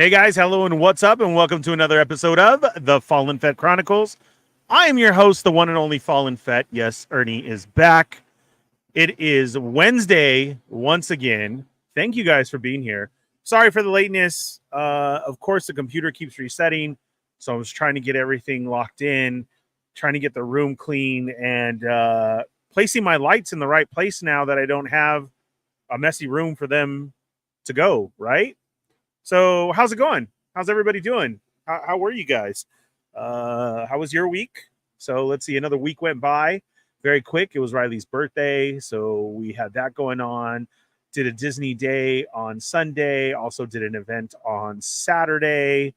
Hey guys, hello and what's up, and welcome to another episode of the Fallen Fett Chronicles. I am your host, the one and only Fallen Fett. Yes, Ernie is back. It is Wednesday once again. Thank you guys for being here. Sorry for the lateness. Of course, the computer keeps resetting, so I was trying to get everything locked in, trying to get the room clean, and placing my lights in the right place now that I don't have a messy room for them to go, right? So how's it going? How's everybody doing? How were you guys? How was your week? So let's see, another week went by. very quick. It was Riley's birthday, so we had that going on. Did a Disney day on Sunday. Also did an event on Saturday.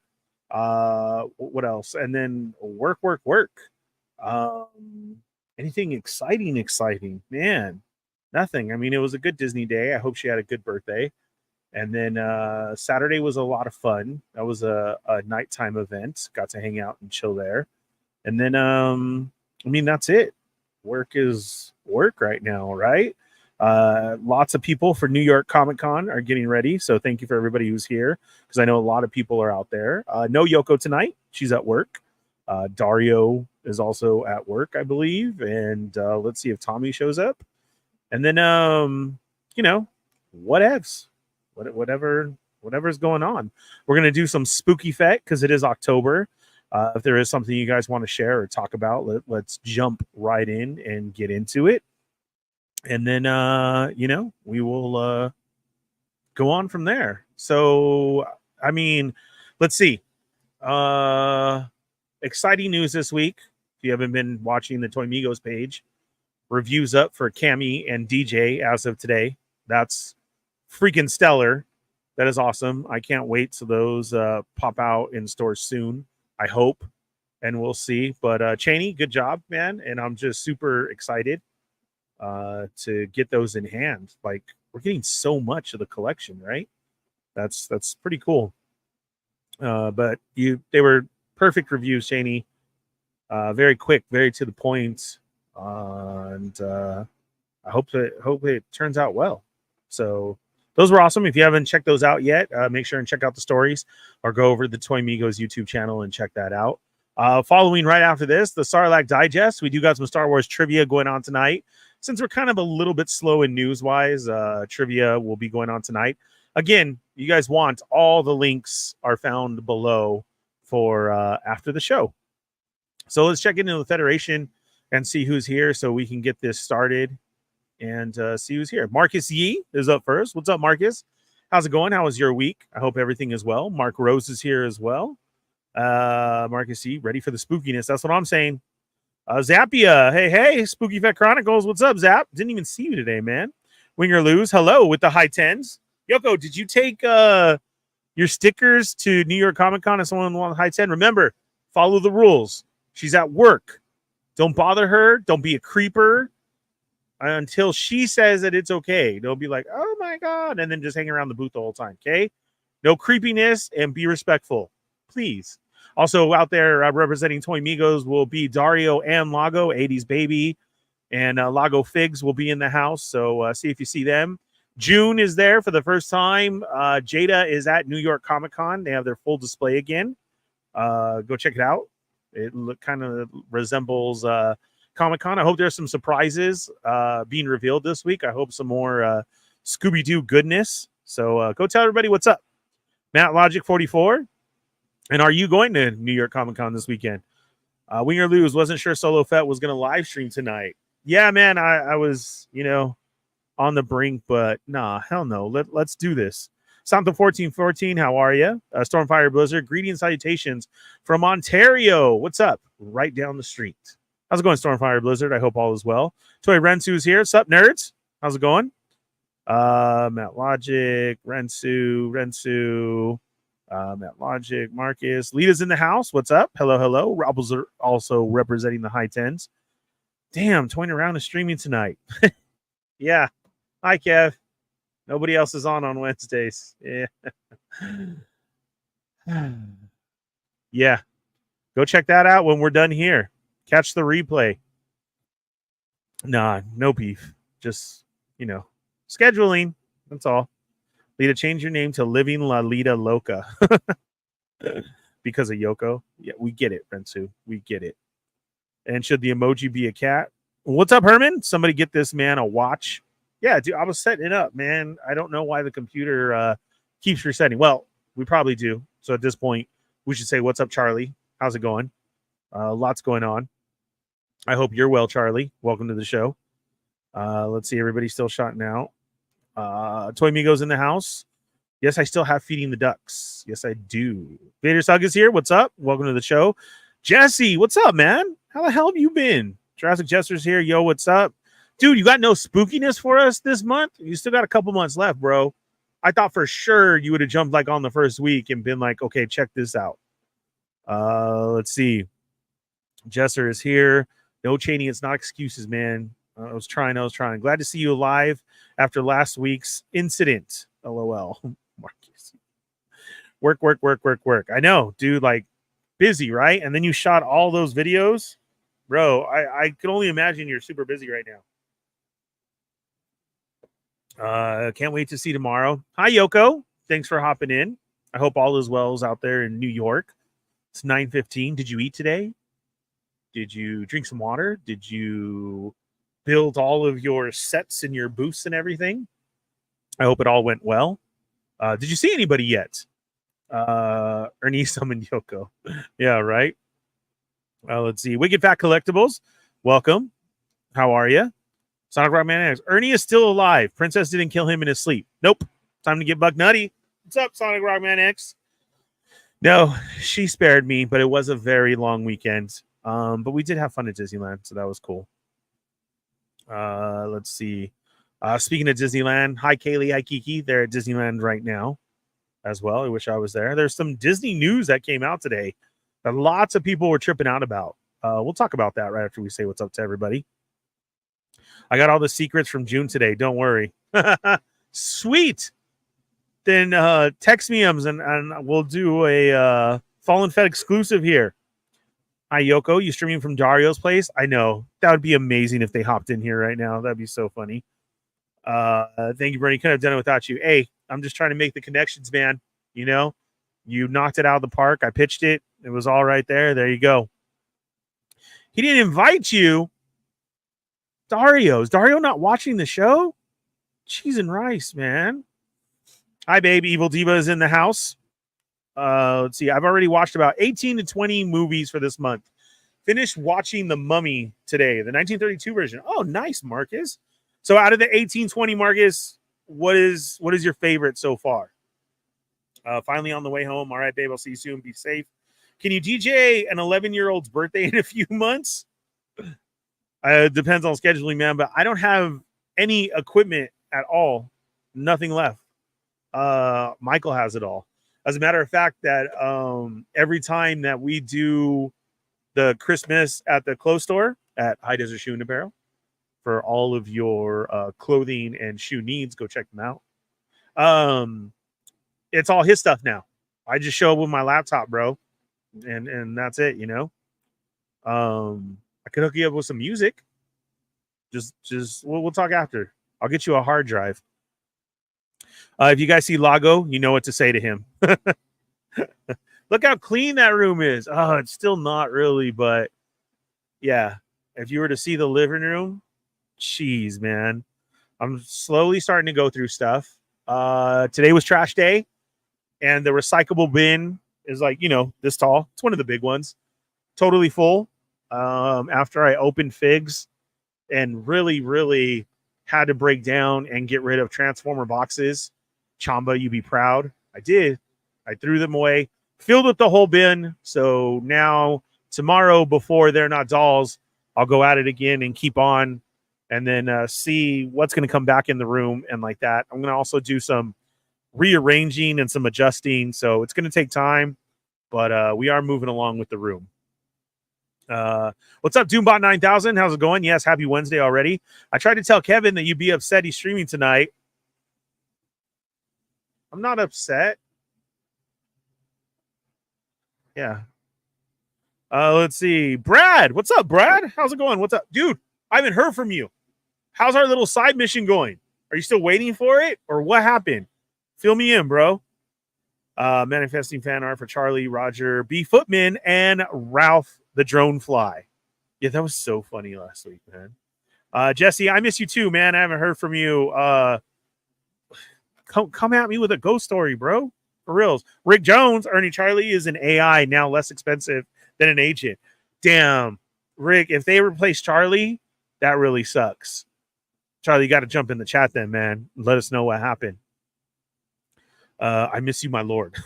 What else? And then work. Anything exciting? Man, nothing. I mean, it was a good Disney day. I hope she had a good birthday. And then Saturday was a lot of fun. That was a nighttime event. Got to hang out and chill there. And then, I mean, that's it. Work is work right now, right? Lots of people for New York Comic Con are getting ready. So thank you for everybody who's here, because I know a lot of people are out there. No YOKO tonight. She's at work. Dario is also at work, I believe. And let's see if Tommy shows up. And then, you know, whatevs. Whatever's going on. We're going to do some spooky Fett because it is October. If there is something you guys want to share or talk about, let's jump right in and get into it. And then, you know, we will go on from there. So, I mean, let's see. Exciting news this week. If you haven't been watching the Toy Migos page, reviews up for Cammy and DJ as of today. That's freaking stellar. That is awesome. I can't wait till those pop out in stores soon. I hope, and we'll see. But Cheney, good job, man. And I'm just super excited to get those in hand. Like, we're getting so much of the collection, right? That's pretty cool. But they were perfect reviews, Cheney. Very quick, very to the point, and I hope it turns out well. So those were awesome. If you haven't checked those out yet, make sure and check out the stories or go over to the Toy Migos YouTube channel and check that out. Following right after this, the Sarlacc Digest. We do got some Star Wars trivia going on tonight. Since we're kind of a little bit slow in news-wise, trivia will be going on tonight. Again, you guys want all the links are found below for after the show. So let's check into the Federation and see who's here so we can get this started and see who's here. Marcus Yee is up first. What's up, Marcus? How's it going? How was your week? I hope everything is well. Mark Rose is here as well. Marcus Yee, ready for the spookiness. That's what I'm saying. Zappia, hey, Spooky Fett Chronicles. What's up, Zap? Didn't even see you today, man. Win or lose. Hello with the high tens. YOKO, did you take your stickers to New York Comic Con if someone wants high 10? Remember, follow the rules. She's at work. Don't bother her. Don't be a creeper until she says that it's okay. They'll be like, oh my God, and then just hang around the booth the whole time, okay? No creepiness and be respectful, please. Also out there representing Toy Migos will be Dario and Lago, 80s Baby, and Lago Figs will be in the house, so see if you see them. June is there for the first time. Jada is at New York Comic Con. They have their full display again. Go check it out. It kind of resembles Comic Con. I hope there's some surprises being revealed this week. I hope some more Scooby-Doo goodness. So go tell everybody what's up. Matt Logic 44. And are you going to New York Comic Con this weekend? Win or lose. Wasn't sure Solo Fett was going to live stream tonight. Yeah, man, I was, on the brink, but nah, hell no. Let's do this. Santa 1414, how are you? Stormfire Blizzard, greetings, salutations from Ontario. What's up? Right down the street. How's it going, Stormfire Blizzard? I hope all is well. Toy Rensu's here. What's up, nerds? How's it going? Matt Logic, Rensu, Matt Logic, Marcus. Lita's in the house. What's up? Hello. Robble's also representing the high tens. Damn, toying around is streaming tonight. Yeah. Hi, Kev. Nobody else is on Wednesdays. Yeah. Yeah. Go check that out when we're done here. Catch the replay. Nah, no beef. Just, scheduling. That's all. Lita, change your name to Living La Lita Loca. Because of YOKO. Yeah, we get it, Rensu. We get it. And should the emoji be a cat? What's up, Herman? Somebody get this man a watch. Yeah, dude, I was setting it up, man. I don't know why the computer keeps resetting. Well, we probably do. So at this point, we should say, what's up, Charlie? How's it going? Lots going on. I hope you're well, Charlie. Welcome to the show. Let's see. Everybody's still shouting out. Toy Migos in the house. Yes, I still have Feeding the Ducks. Yes, I do. Vader Sug is here. What's up? Welcome to the show. Jesse, what's up, man? How the hell have you been? Jurassic Jester's here. Yo, what's up? Dude, you got no spookiness for us this month? You still got a couple months left, bro. I thought for sure you would have jumped like on the first week and been like, okay, check this out. Let's see. Jester is here. No, Cheney, it's not excuses, man. I was trying. Glad to see you alive after last week's incident. LOL. Marcus. Work. I know, dude, like busy, right? And then you shot all those videos. Bro, I can only imagine you're super busy right now. Can't wait to see tomorrow. Hi, Yoko. Thanks for hopping in. I hope all is well out there in New York. It's 9:15. Did you eat today? Did you drink some water? Did you build all of your sets and your booths and everything? I hope it all went well. Did you see anybody yet? Ernie summoned Yoko. Yeah, right. Let's see. Wicked Fat Collectibles. Welcome. How are you? Sonic Rockman X. Ernie is still alive. Princess didn't kill him in his sleep. Nope. Time to get Buck Nutty. What's up, Sonic Rockman X? No, she spared me, but it was a very long weekend. But we did have fun at Disneyland, so that was cool. Let's see. Speaking of Disneyland, hi Kaylee, hi Kiki. They're at Disneyland right now as well. I wish I was there. There's some Disney news that came out today that lots of people were tripping out about. We'll talk about that right after we say what's up to everybody. I got all the secrets from June today. Don't worry. Sweet. Then text me and we'll do a Fallen Fed exclusive here. Hi, Yoko. You streaming from Dario's place? I know. That would be amazing if they hopped in here right now. That'd be so funny. Thank you, Bernie. Couldn't have done it without you. Hey, I'm just trying to make the connections, man. You know, you knocked it out of the park. I pitched it. It was all right there. There you go. He didn't invite you. Is Dario not watching the show? Cheese and rice, man. Hi, babe. Evil Diva is in the house. Let's see. I've already watched about 18 to 20 movies for this month. Finished watching The Mummy today, the 1932 version. Oh, nice, Marcus. So out of the 1820, Marcus, what is your favorite so far? Finally on the way home. All right, babe. I'll see you soon. Be safe. Can you DJ an 11-year-old's birthday in a few months? Depends on scheduling, man. But I don't have any equipment at all. Nothing left. Michael has it all. As a matter of fact, that every time that we do the Christmas at the clothes store at High Desert Shoe and Apparel, for all of your clothing and shoe needs, go check them out. It's all his stuff now. I just show up with my laptop, bro, and that's it. You know. I could hook you up with some music. We'll talk after. I'll get you a hard drive. If you guys see Lago, you know what to say to him. Look how clean that room is. Oh, it's still not really, but yeah. If you were to see the living room, jeez, man. I'm slowly starting to go through stuff. Today was trash day, and the recyclable bin is like, this tall. It's one of the big ones. Totally full. After I opened figs and really had to break down and get rid of Transformer boxes. Chamba, you be proud. I did. I threw them away, filled up the whole bin. So now tomorrow, before They're Not Dolls, I'll go at it again and keep on, and then see what's going to come back in the room and like that. I'm going to also do some rearranging and some adjusting. So it's going to take time, but we are moving along with the room. What's up, Doombot 9000? How's it going? Yes, happy Wednesday already. I tried to tell Kevin that you'd be upset he's streaming tonight. I'm not upset. Yeah. Let's see. Brad, what's up, Brad? How's it going? What's up? Dude, I haven't heard from you. How's our little side mission going? Are you still waiting for it? Or what happened? Fill me in, bro. Manifesting fan art for Charlie, Roger, B. Footman, and Ralph the Drone Fly. Yeah, that was so funny last week, man. Jesse, I miss you too, man. I haven't heard from you. Come at me with a ghost story, bro. For reals. Rick Jones, Ernie Charlie is an AI, now less expensive than an agent. Damn. Rick, if they replace Charlie, that really sucks. Charlie, you got to jump in the chat then, man. Let us know what happened. I miss you, my lord.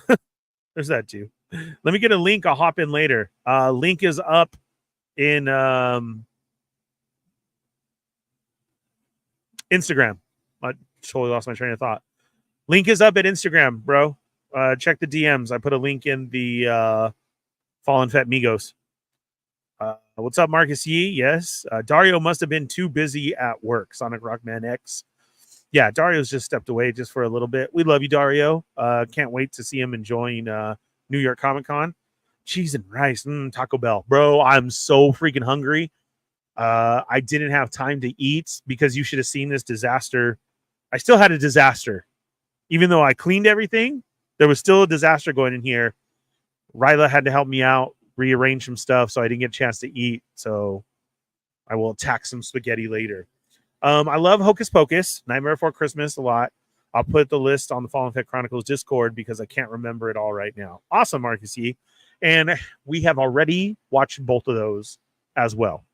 There's that too. Let me get a link. I'll hop in later. Link is up in Instagram. I totally lost my train of thought. Link is up at Instagram, bro. Check the DMs. I put a link in the Fallen Fett Migos. What's up, Marcus Yee? Yes. Dario must have been too busy at work. Sonic Rockman X. Yeah, Dario's just stepped away just for a little bit. We love you, Dario. Can't wait to see him enjoying New York Comic Con. Cheese and rice, Taco Bell. Bro, I'm so freaking hungry. I didn't have time to eat because you should have seen this disaster. I still had a disaster. Even though I cleaned everything, there was still a disaster going in here. Ryla had to help me out, rearrange some stuff, so I didn't get a chance to eat. So I will attack some spaghetti later. I love Hocus Pocus, Nightmare Before Christmas a lot. I'll put the list on the Fallen Fett Chronicles Discord because I can't remember it all right now. Awesome, Marcus E. And we have already watched both of those as well.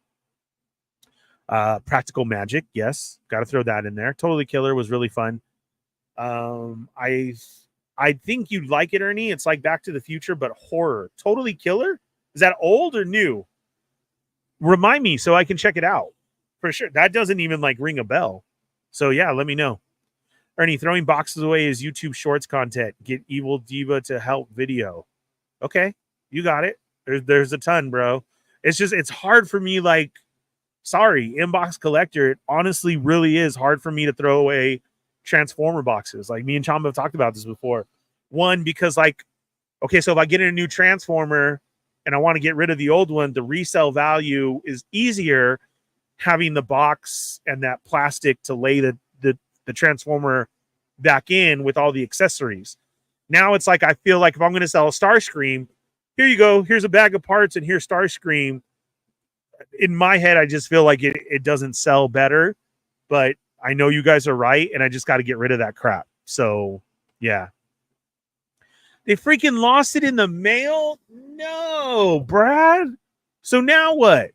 Practical Magic, yes. Got to throw that in there. Totally Killer was really fun. I think you'd like it, Ernie. It's like Back to the Future, but horror. Totally Killer? Is that old or new? Remind me so I can check it out. For sure. That doesn't even like ring a bell. So yeah, let me know. Ernie, throwing boxes away is YouTube Shorts content. Get Evil Diva to help video. Okay, you got it. There's a ton, bro. It's just, it's hard for me. Like, sorry, inbox collector. It honestly really is hard for me to throw away Transformer boxes. Like me and Chamba have talked about this before. One, because like, okay, so if I get in a new Transformer and I want to get rid of the old one, the resale value is easier having the box and that plastic to lay the Transformer back in with all the accessories. Now it's like, I feel like if I'm going to sell a Starscream, here you go, here's a bag of parts and here's Starscream. In my head, I just feel like it doesn't sell better, but I know you guys are right, and I just got to get rid of that crap. So, yeah. They freaking lost it in the mail? No, Brad. So now what?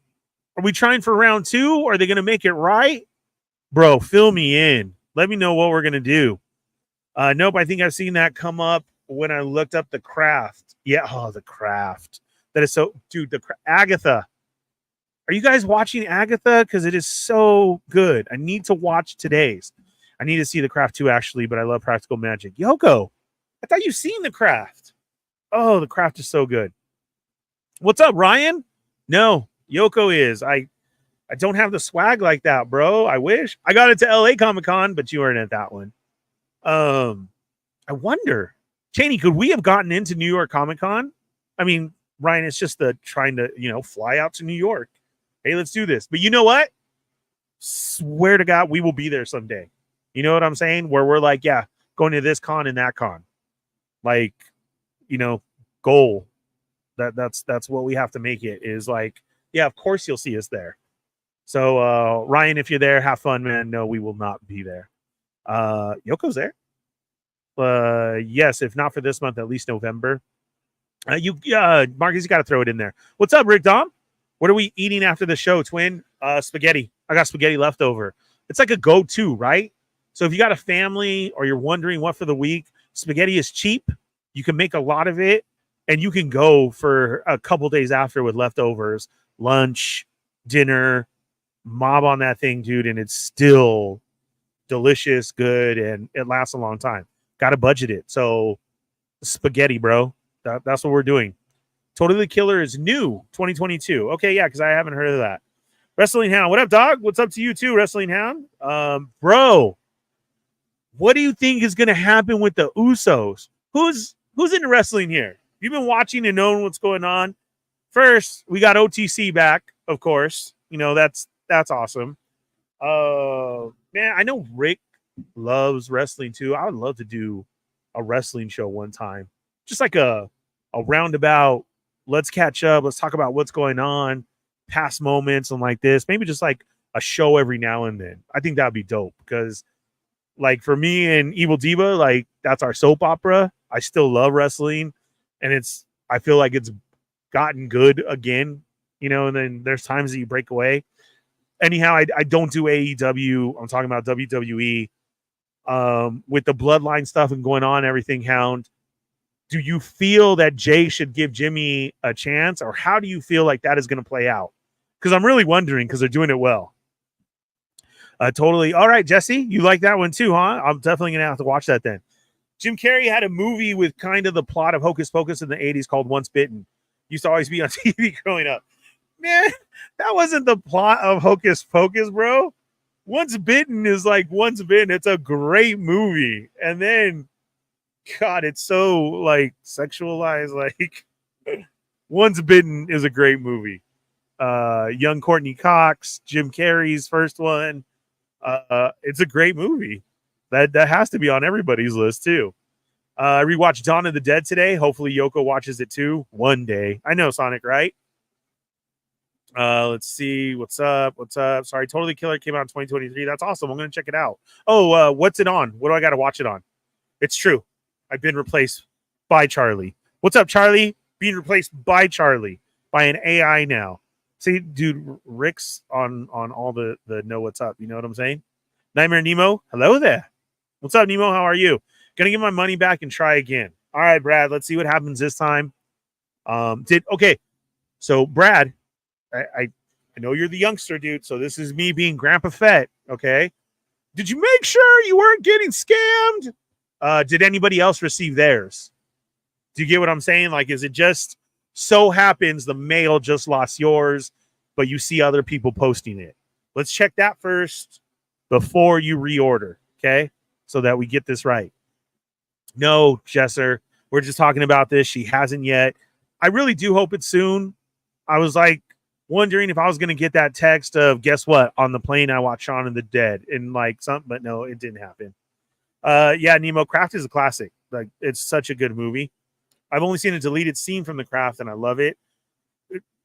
Are we trying for round 2? Are they going to make it right? Bro, fill me in. Let me know what we're going to do. Nope, I think I've seen that come up when I looked up the craft. Yeah, oh, the craft. That is so... Dude, Agatha. Are you guys watching Agatha? Because it is so good. I need to watch today's. I need to see the craft too, actually, but I love Practical Magic. Yoko, I thought you've seen the craft. Oh, the craft is so good. What's up, Ryan? No, Yoko is. I don't have the swag like that, bro. I wish. I got it to LA Comic Con, but you weren't at that one. I wonder, Cheney, could we have gotten into New York Comic Con? I mean, Ryan, it's just the trying to, fly out to New York. Hey, let's do this. But you know what? Swear to God, we will be there someday. You know what I'm saying? Where we're like, yeah, going to this con and that con. Like, goal. That's what we have to make it, is like, yeah, of course you'll see us there. So, Ryan, if you're there, have fun, man. No, we will not be there. Yoko's there. Yes, if not for this month, at least November. Marcus, you got to throw it in there. What's up, Rick Dom? What are we eating after the show, twin? Spaghetti. I got spaghetti left over. It's like a go-to, right? So if you got a family or you're wondering what for the week, spaghetti is cheap. You can make a lot of it, and you can go for a couple days after with leftovers, lunch, dinner, mob on that thing, dude, and it's still delicious, good, and it lasts a long time. Got to budget it. So spaghetti, bro. That's what we're doing. Totally Killer is new, 2022. Okay, yeah, because I haven't heard of that. Wrestling Hound, what up, dog? What's up to you too, Wrestling Hound? Bro, what do you think is going to happen with the Usos? Who's into wrestling here? You've been watching and knowing what's going on. First, we got OTC back, of course. That's awesome. Man, I know Rick loves wrestling too. I would love to do a wrestling show one time. Just like a roundabout, let's catch up, let's talk about what's going on, past moments and like this. Maybe just like a show every now and then. I think that'd be dope because like for me and Evil Diva, like that's our soap opera. I still love wrestling, and I feel like it's gotten good again, and then there's times that you break away. Anyhow, I don't do AEW. I'm talking about WWE. With the bloodline stuff and going on, everything, Hound, do you feel that Jay should give Jimmy a chance, or how do you feel like that is going to play out? Because I'm really wondering, because they're doing it well. Totally. All right, Jesse, you like that one too, huh? I'm definitely gonna have to watch that then. Jim Carrey had a movie with kind of the plot of Hocus Pocus in the 80s called Once Bitten. Used to always be on TV growing up. Man, that wasn't the plot of Hocus Pocus, bro. Once Bitten is like Once Bitten. It's a great movie. And then, God, it's so like sexualized. Like, Once Bitten is a great movie. Young Courtney Cox, Jim Carrey's first one. It's a great movie. That has to be on everybody's list too. I rewatched Dawn of the Dead today. Hopefully Yoko watches it too one day. I know, Sonic, right? Let's see. What's up? Sorry, Totally Killer came out in 2023. That's awesome. I'm going to check it out. Oh, what's it on? What do I got to watch it on? It's true. I've been replaced by Charlie. What's up, Charlie? Being replaced by Charlie, by an AI now. See, dude, Rick's on all the know what's up. You know what I'm saying? Nightmare Nemo, hello there. What's up, Nemo? How are you? Gonna get my money back and try again. All right, Brad. Let's see what happens this time. Okay. So, Brad, I know you're the youngster, dude. So this is me being Grandpa Fett. Okay. Did you make sure you weren't getting scammed? Did anybody else receive theirs? Do you get what I'm saying? Like, is it just so happens the mail just lost yours, but you see other people posting it? Let's check that first before you reorder, okay? So that we get this right. No, Jesser, we're just talking about this. She hasn't yet. I really do hope it's soon. I was like wondering if I was going to get that text of, guess what? On the plane, I watched Shaun of the Dead and like something, but no, it didn't happen. Yeah, Nemo, Craft is a classic. Like, it's such a good movie. I've only seen a deleted scene from The Craft, and I love it.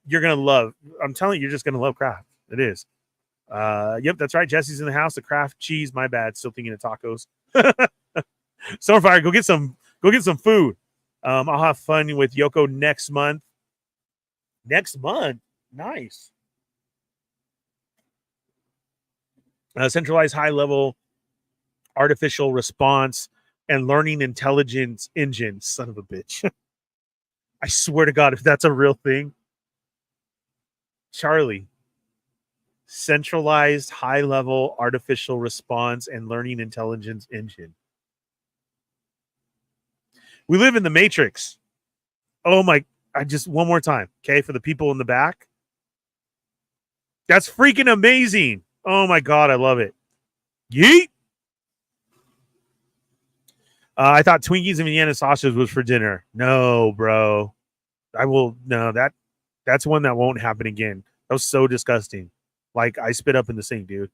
You're going to love. I'm telling you, you're just going to love Craft. It is. Yep, that's right. Jesse's in the house. The Craft cheese. My bad. Still thinking of tacos. Stormfire, go get some food. I'll have fun with Yoko next month. Next month? Nice. Centralized high-level artificial response and learning intelligence engine. Son of a bitch. I swear to God, if that's a real thing. Charlie. Centralized high-level artificial response and learning intelligence engine. We live in the Matrix. Oh my, one more time, okay, for the people in the back. That's freaking amazing. Oh my God, I love it. Yeet. I thought Twinkies and Vienna sausage was for dinner. No, bro. That's one that won't happen again. That was so disgusting. Like, I spit up in the sink, dude.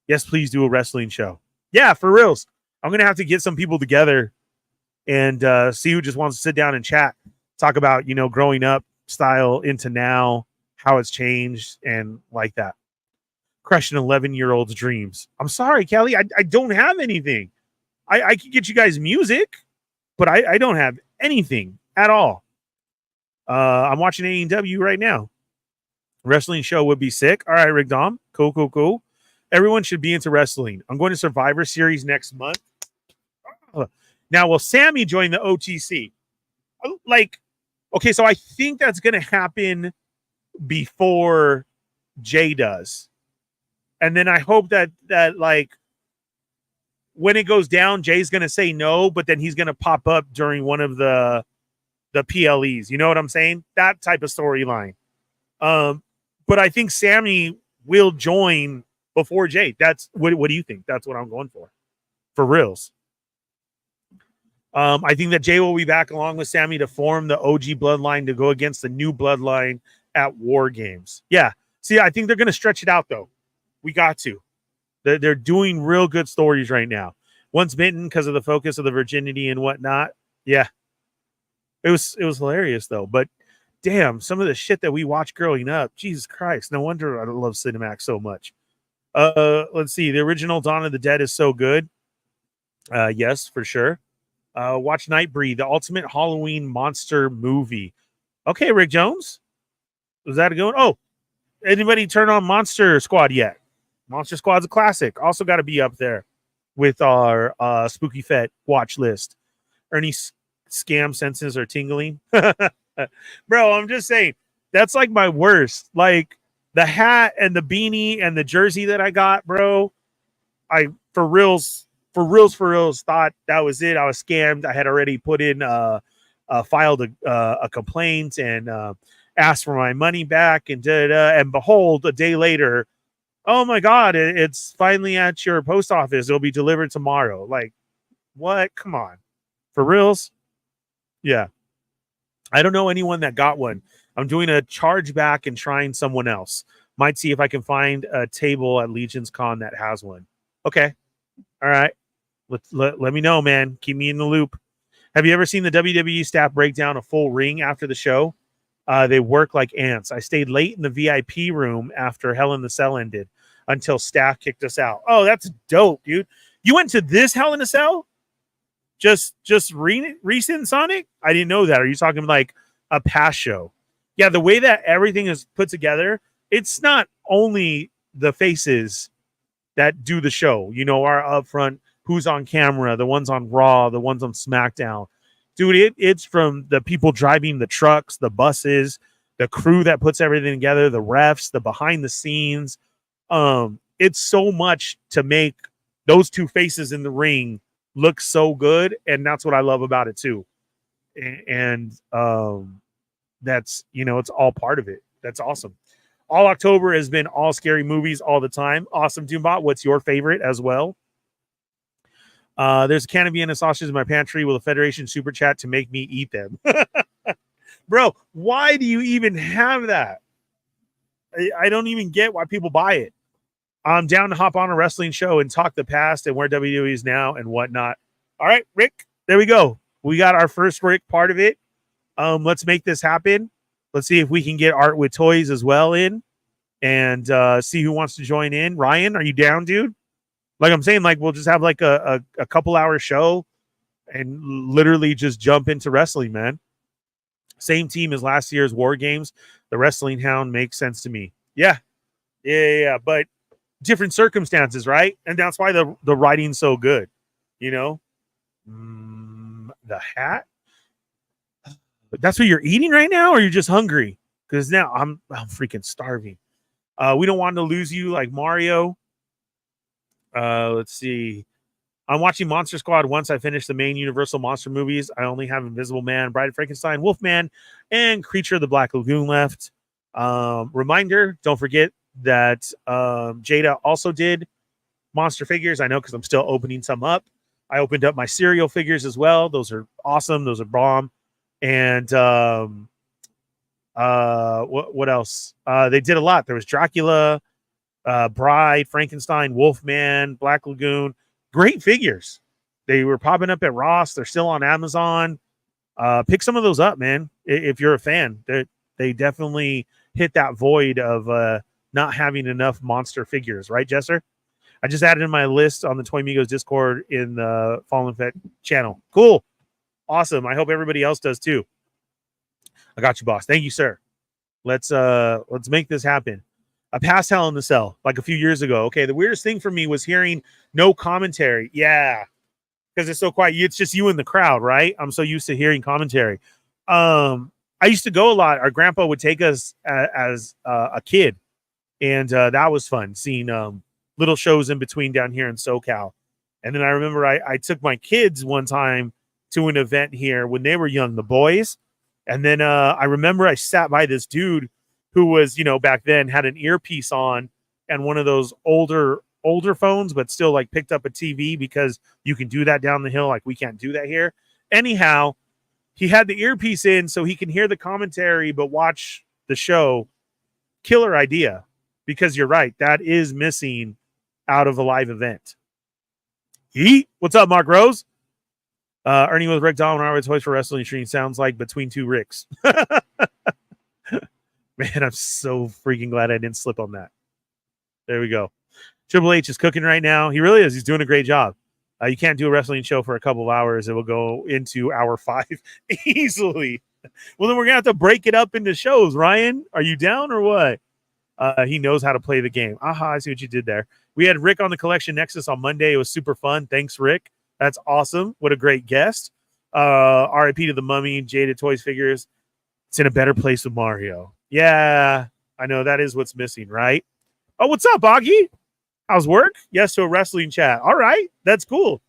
Yes, please do a wrestling show. Yeah, for reals. I'm going to have to get some people together and see who just wants to sit down and chat. Talk about, growing up style into now, how it's changed, and like that. Crushing 11-year-old's dreams. I'm sorry, Kelly. I don't have anything. I can get you guys music, but I don't have anything at all. I'm watching AEW right now. Wrestling show would be sick. All right, Rick Dom. Cool. Everyone should be into wrestling. I'm going to Survivor Series next month. Now, will Sammy join the OTC? Okay, so I think that's going to happen before Jay does. And then I hope that like, when it goes down, Jay's going to say no, but then he's going to pop up during one of the PLEs. You know what I'm saying? That type of storyline. But I think Sammy will join before Jay. That's what do you think? That's what I'm going for reals. I think that Jay will be back along with Sammy to form the OG bloodline to go against the new bloodline at War Games. Yeah. See, I think they're going to stretch it out though. We got to. They're doing real good stories right now. Once Bitten, because of the focus of the virginity and whatnot. Yeah. It was hilarious though. But damn, some of the shit that we watched growing up. Jesus Christ. No wonder I love Cinemax so much. Let's see. The original Dawn of the Dead is so good. Yes, for sure. Watch Nightbreed, the ultimate Halloween monster movie. Okay, Rick Jones. Was that a good one? Oh, anybody turn on Monster Squad yet? Monster Squad's a classic. Also got to be up there with our Spooky Fett watch list. Ernie's scam senses are tingling. Bro, I'm just saying, that's like my worst. Like, the hat and the beanie and the jersey that I got, bro, for reals thought that was it. I was scammed. I had already put in filed a complaint and asked for my money back and and behold, a day later, oh my God, it's finally at your post office. It'll be delivered tomorrow. Like, what? Come on. For reals? Yeah. I don't know anyone that got one. I'm doing a charge back and trying someone else. Might see if I can find a table at Legion's Con that has one. Okay. All right. Let me know, man. Keep me in the loop. Have you ever seen the WWE staff break down a full ring after the show? They work like ants. I stayed late in the VIP room after Hell in the Cell ended until staff kicked us out. Oh, that's dope, dude. You went to this Hell in a Cell? Just recent, Sonic? I didn't know that. Are you talking like a past show? Yeah, the way that everything is put together, it's not only the faces that do the show, you know, are up front, who's on camera, the ones on Raw, the ones on SmackDown. Dude, it's from the people driving the trucks, the buses, the crew that puts everything together, the refs, the behind the scenes. It's so much to make those two faces in the ring look so good, and that's what I love about it too. And that's, you know, it's all part of it. That's awesome. All October has been all scary movies all the time. Awesome, Doombot. What's your favorite as well? There's a can of Vienna sausages in my pantry with a Federation super chat to make me eat them. Bro, why do you even have that? I don't even get why people buy it. I'm down to hop on a wrestling show and talk the past and where WWE is now and whatnot. All right, Rick, there we go. We got our first Rick part of it. Let's make this happen. Let's see if we can get Art with Toys as well in and see who wants to join in. Ryan, are you down, dude? Like I'm saying, like we'll just have like a couple hour show and literally just jump into wrestling, man. Same team as last year's War Games. The Wrestling Hound makes sense to me. Yeah. But different circumstances, right? And that's why the writing's so good. You know? The hat? That's what you're eating right now, or you're just hungry? Because now I'm freaking starving. We don't want to lose you like Mario. Let's see. I'm watching Monster Squad once I finish the main Universal Monster movies. I only have Invisible Man, Bride of Frankenstein, Wolfman, and Creature of the Black Lagoon left. Reminder, don't forget that Jada also did monster figures. I know because I'm still opening some up. I opened up my cereal figures as well. Those are awesome. Those are bomb. And what else? They did a lot. There was Dracula, Bride, Frankenstein, Wolfman, Black Lagoon. Great figures. They were popping up at Ross. They're still on Amazon. Pick some of those up, man. If you're a fan, they definitely hit that void of not having enough monster figures, right, Jesser? I just added in my list on the Toy Migos Discord in the Fallen Fett channel. Cool. Awesome. I hope everybody else does too. I got you, boss. Thank you, sir. Let's make this happen. I passed Hell in the Cell like a few years ago. Okay, the weirdest thing for me was hearing no commentary. Yeah, because it's so quiet. It's just you in the crowd, right? I'm so used to hearing commentary. I used to go a lot. Our grandpa would take us as a kid, and that was fun seeing little shows in between down here in SoCal. And then I remember I took my kids one time to an event here when they were young, the boys. And then I remember I sat by this dude who was, you know, back then had an earpiece on and one of those older phones, but still like picked up a TV because you can do that down the hill. Like we can't do that here. Anyhow, he had the earpiece in so he can hear the commentary, but watch the show. Killer idea, because you're right. That is missing out of a live event. What's up, Mark Rose? Ernie with Rick Dahl and Harvard Toys for Wrestling Stream sounds like between two Ricks. Man, I'm so freaking glad I didn't slip on that. There we go. Triple H is cooking right now. He really is. He's doing a great job. You can't do a wrestling show for a couple of hours. It will go into hour 5 easily. Well, then we're going to have to break it up into shows. Ryan, are you down or what? He knows how to play the game. Aha, I see what you did there. We had Rick on the Collection Nexus on Monday. It was super fun. Thanks, Rick. That's awesome. What a great guest. RIP to the Mummy, Jada Toys figures. It's in a better place with Mario. Yeah, I know that is what's missing, right? Oh, what's up, Augie? How's work? Yes to a wrestling chat. All right, that's cool.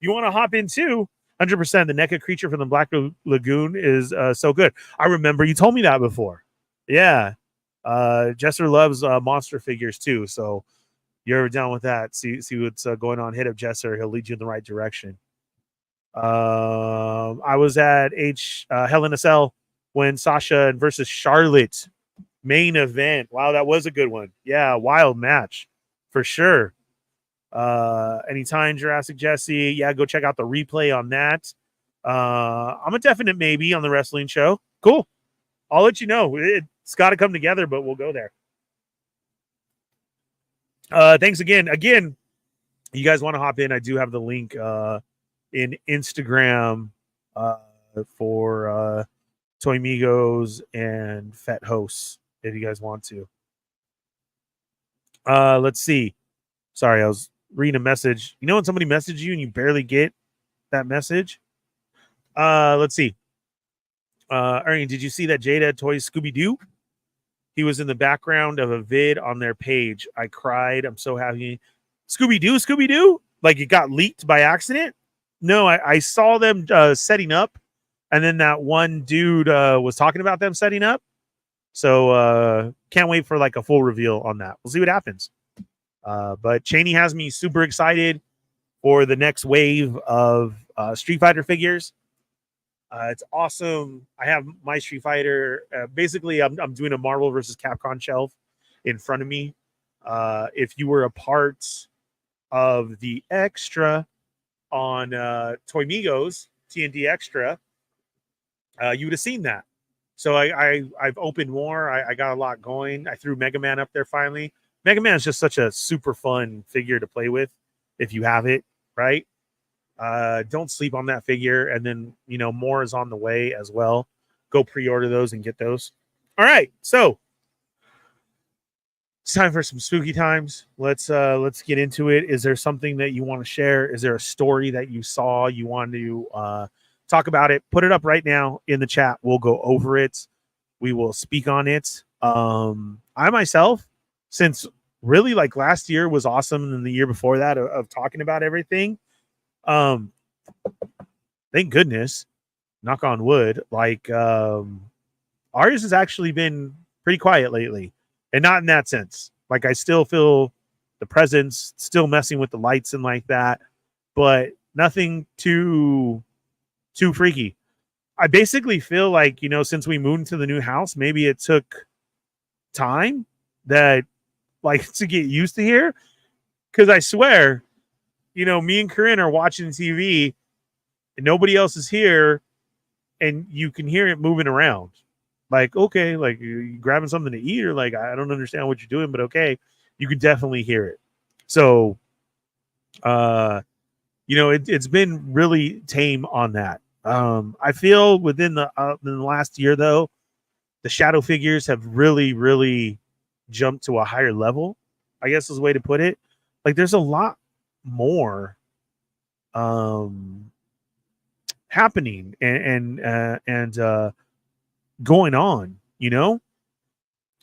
You want to hop in too? 100%. The NECA creature from the Black Lagoon is so good. I remember you told me that before. Yeah. Jester loves monster figures too. So you're down with that. See what's going on. Hit up Jester. He'll lead you in the right direction. I was at Hell in a Cell when Sasha versus Charlotte main event. Wow, that was a good one. Yeah, wild match for sure. Anytime Jurassic Jesse. Yeah, go check out the replay on that. I'm a definite maybe on the wrestling show. Cool. I'll let you know. It's got to come together, but we'll go there. Thanks again. Again, you guys want to hop in? I do have the link in Instagram for Toy Migos and Fett hosts if you guys want to. Let's see. Sorry, I was reading a message. You know when somebody messages you and you barely get that message? Let's see. Ernie, did you see that Jada Toys Scooby-Doo? He was in the background of a vid on their page. I cried. I'm so happy. Scooby-Doo? Like it got leaked by accident? No, I saw them setting up, and then that one dude was talking about them setting up. So can't wait for like a full reveal on that. We'll see what happens. But Cheney has me super excited for the next wave of Street Fighter figures. It's awesome. I have my Street Fighter. Basically, I'm doing a Marvel versus Capcom shelf in front of me. If you were a part of the extra on Toy Migos, TNT Extra, you would have seen that. So I've opened more. I got a lot going. I threw Mega Man up there finally. Mega Man is just such a super fun figure to play with if you have it, right? Don't sleep on that figure. And then, you know, more is on the way as well. Go pre-order those and get those. All right. So it's time for some spooky times. Let's get into it. Is there something that you want to share? Is there a story that you saw you want to talk about it? Put it up right now in the chat. We'll go over it. We will speak on it. I myself, since really like last year was awesome and the year before that of talking about everything. Thank goodness, knock on wood, like ours has actually been pretty quiet lately, and not in that sense. Like I still feel the presence, still messing with the lights and like that, but nothing too freaky. I basically feel like, you know, since we moved to the new house, maybe it took time that like to get used to here, because I swear, you know, me and Corinne are watching TV and nobody else is here, and you can hear it moving around. Like, okay, like you grabbing something to eat, or like, I don't understand what you're doing, but okay, you can definitely hear it. So, you know, it's been really tame on that. I feel within the last year, though, the shadow figures have really jumped to a higher level, I guess is the way to put it. Like there's a lot more happening and going on, you know,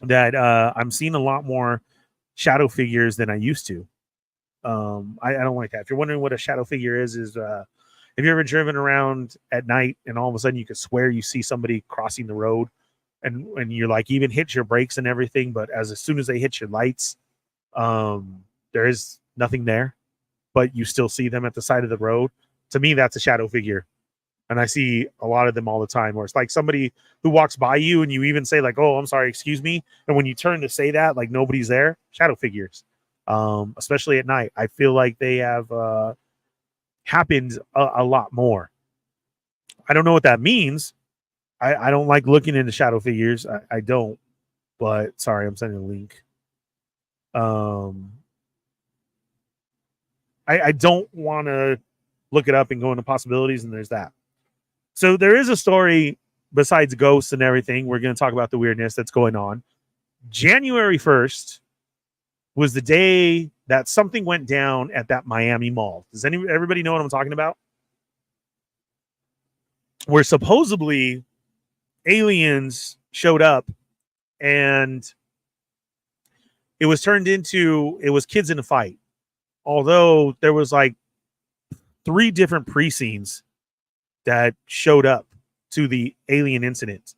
that I'm seeing a lot more shadow figures than I used to. I don't like that. If you're wondering what a shadow figure is have you ever driven around at night and all of a sudden you could swear you see somebody crossing the road, and you're like even hit your brakes and everything, but as soon as they hit your lights, there is nothing there, but you still see them at the side of the road. To me, that's a shadow figure. And I see a lot of them all the time, where it's like somebody who walks by you and you even say like, oh, I'm sorry, excuse me. And when you turn to say that, like nobody's there. Shadow figures, especially at night. I feel like they have happened a lot more. I don't know what that means. I don't like looking into shadow figures. I don't, but sorry, I'm sending a link. I don't want to look it up and go into possibilities, and there's that. So there is a story besides ghosts and everything. We're going to talk about the weirdness that's going on. January 1st was the day that something went down at that Miami mall. Does everybody know what I'm talking about? Where supposedly aliens showed up, and it was turned into, it was kids in a fight. although there was like 3 different precincts that showed up to the alien incident.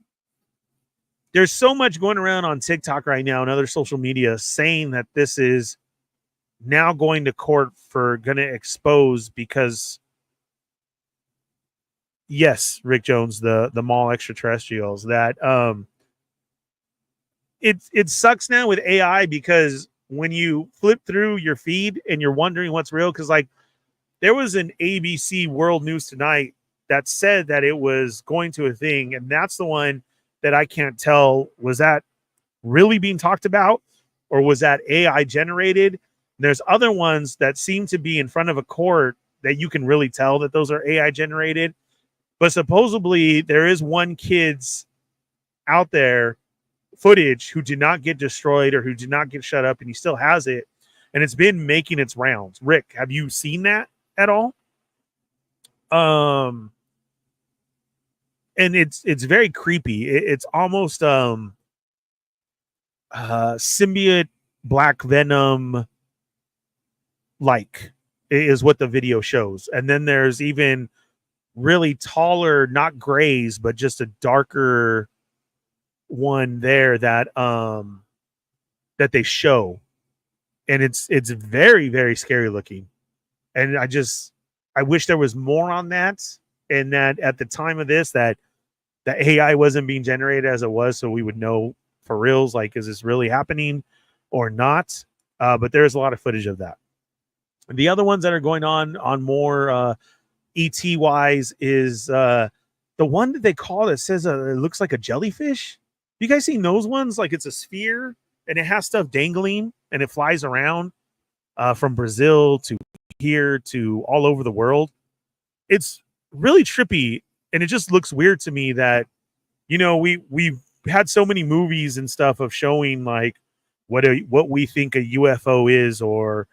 There's so much going around on TikTok right now and other social media saying that this is now going to court for going to expose, because yes, Rick Jones, the mall extraterrestrials, that it sucks now with AI, because when you flip through your feed and you're wondering what's real, because like there was an ABC World News Tonight that said that it was going to a thing, and that's the one that I can't tell, was that really being talked about or was that AI generated? There's other ones that seem to be in front of a court that you can really tell that those are AI generated. But supposedly there is one kid's out there footage who did not get destroyed or who did not get shut up, and he still has it, and it's been making its rounds. Rick, have you seen that at all? And it's very creepy. It's almost symbiote Black Venom like is what the video shows. And then there's even really taller, not grays, but just a darker one there that that they show. And it's very, very scary looking. And I wish there was more on that, and that at the time of this that the AI wasn't being generated as it was, so we would know for reals, like, is this really happening or not? But there's a lot of footage of that. The other ones that are going on more ET wise is the one that they call that says it looks like a jellyfish. You guys seen those ones? Like it's a sphere and it has stuff dangling and it flies around from Brazil to here to all over the world. It's really trippy, and it just looks weird to me that, you know, we've had so many movies and stuff of showing like what we think a UFO is, or,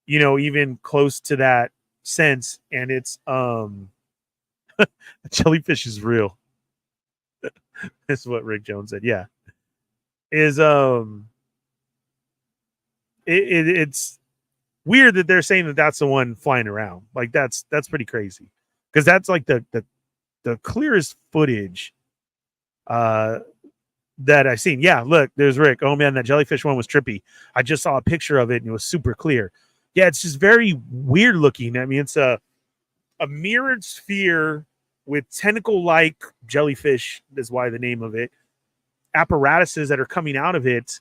you know, even close to that sense, and it's jellyfish is real. That's what Rick Jones said. Yeah. Is it's weird that they're saying that that's the one flying around. Like that's pretty crazy, because that's like the clearest footage that I've seen. Yeah, look, there's Rick. Oh man, that jellyfish one was trippy. I just saw a picture of it and it was super clear. Yeah, it's just very weird looking. I mean, it's a mirrored sphere with tentacle-like jellyfish, is why the name of it. Apparatuses that are coming out of it.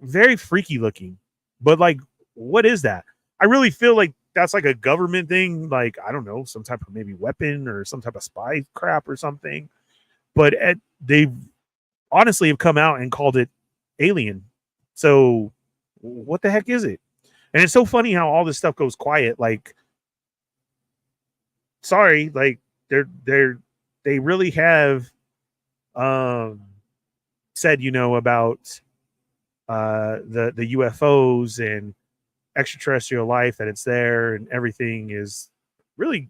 Very freaky looking. But like, what is that? I really feel like that's like a government thing, like, I don't know, some type of maybe weapon or some type of spy crap or something. But they've honestly have come out and called it alien. So what the heck is it? And it's so funny how all this stuff goes quiet. Like, sorry, like they really have said, you know, about the UFOs and extraterrestrial life, that it's there and everything is really,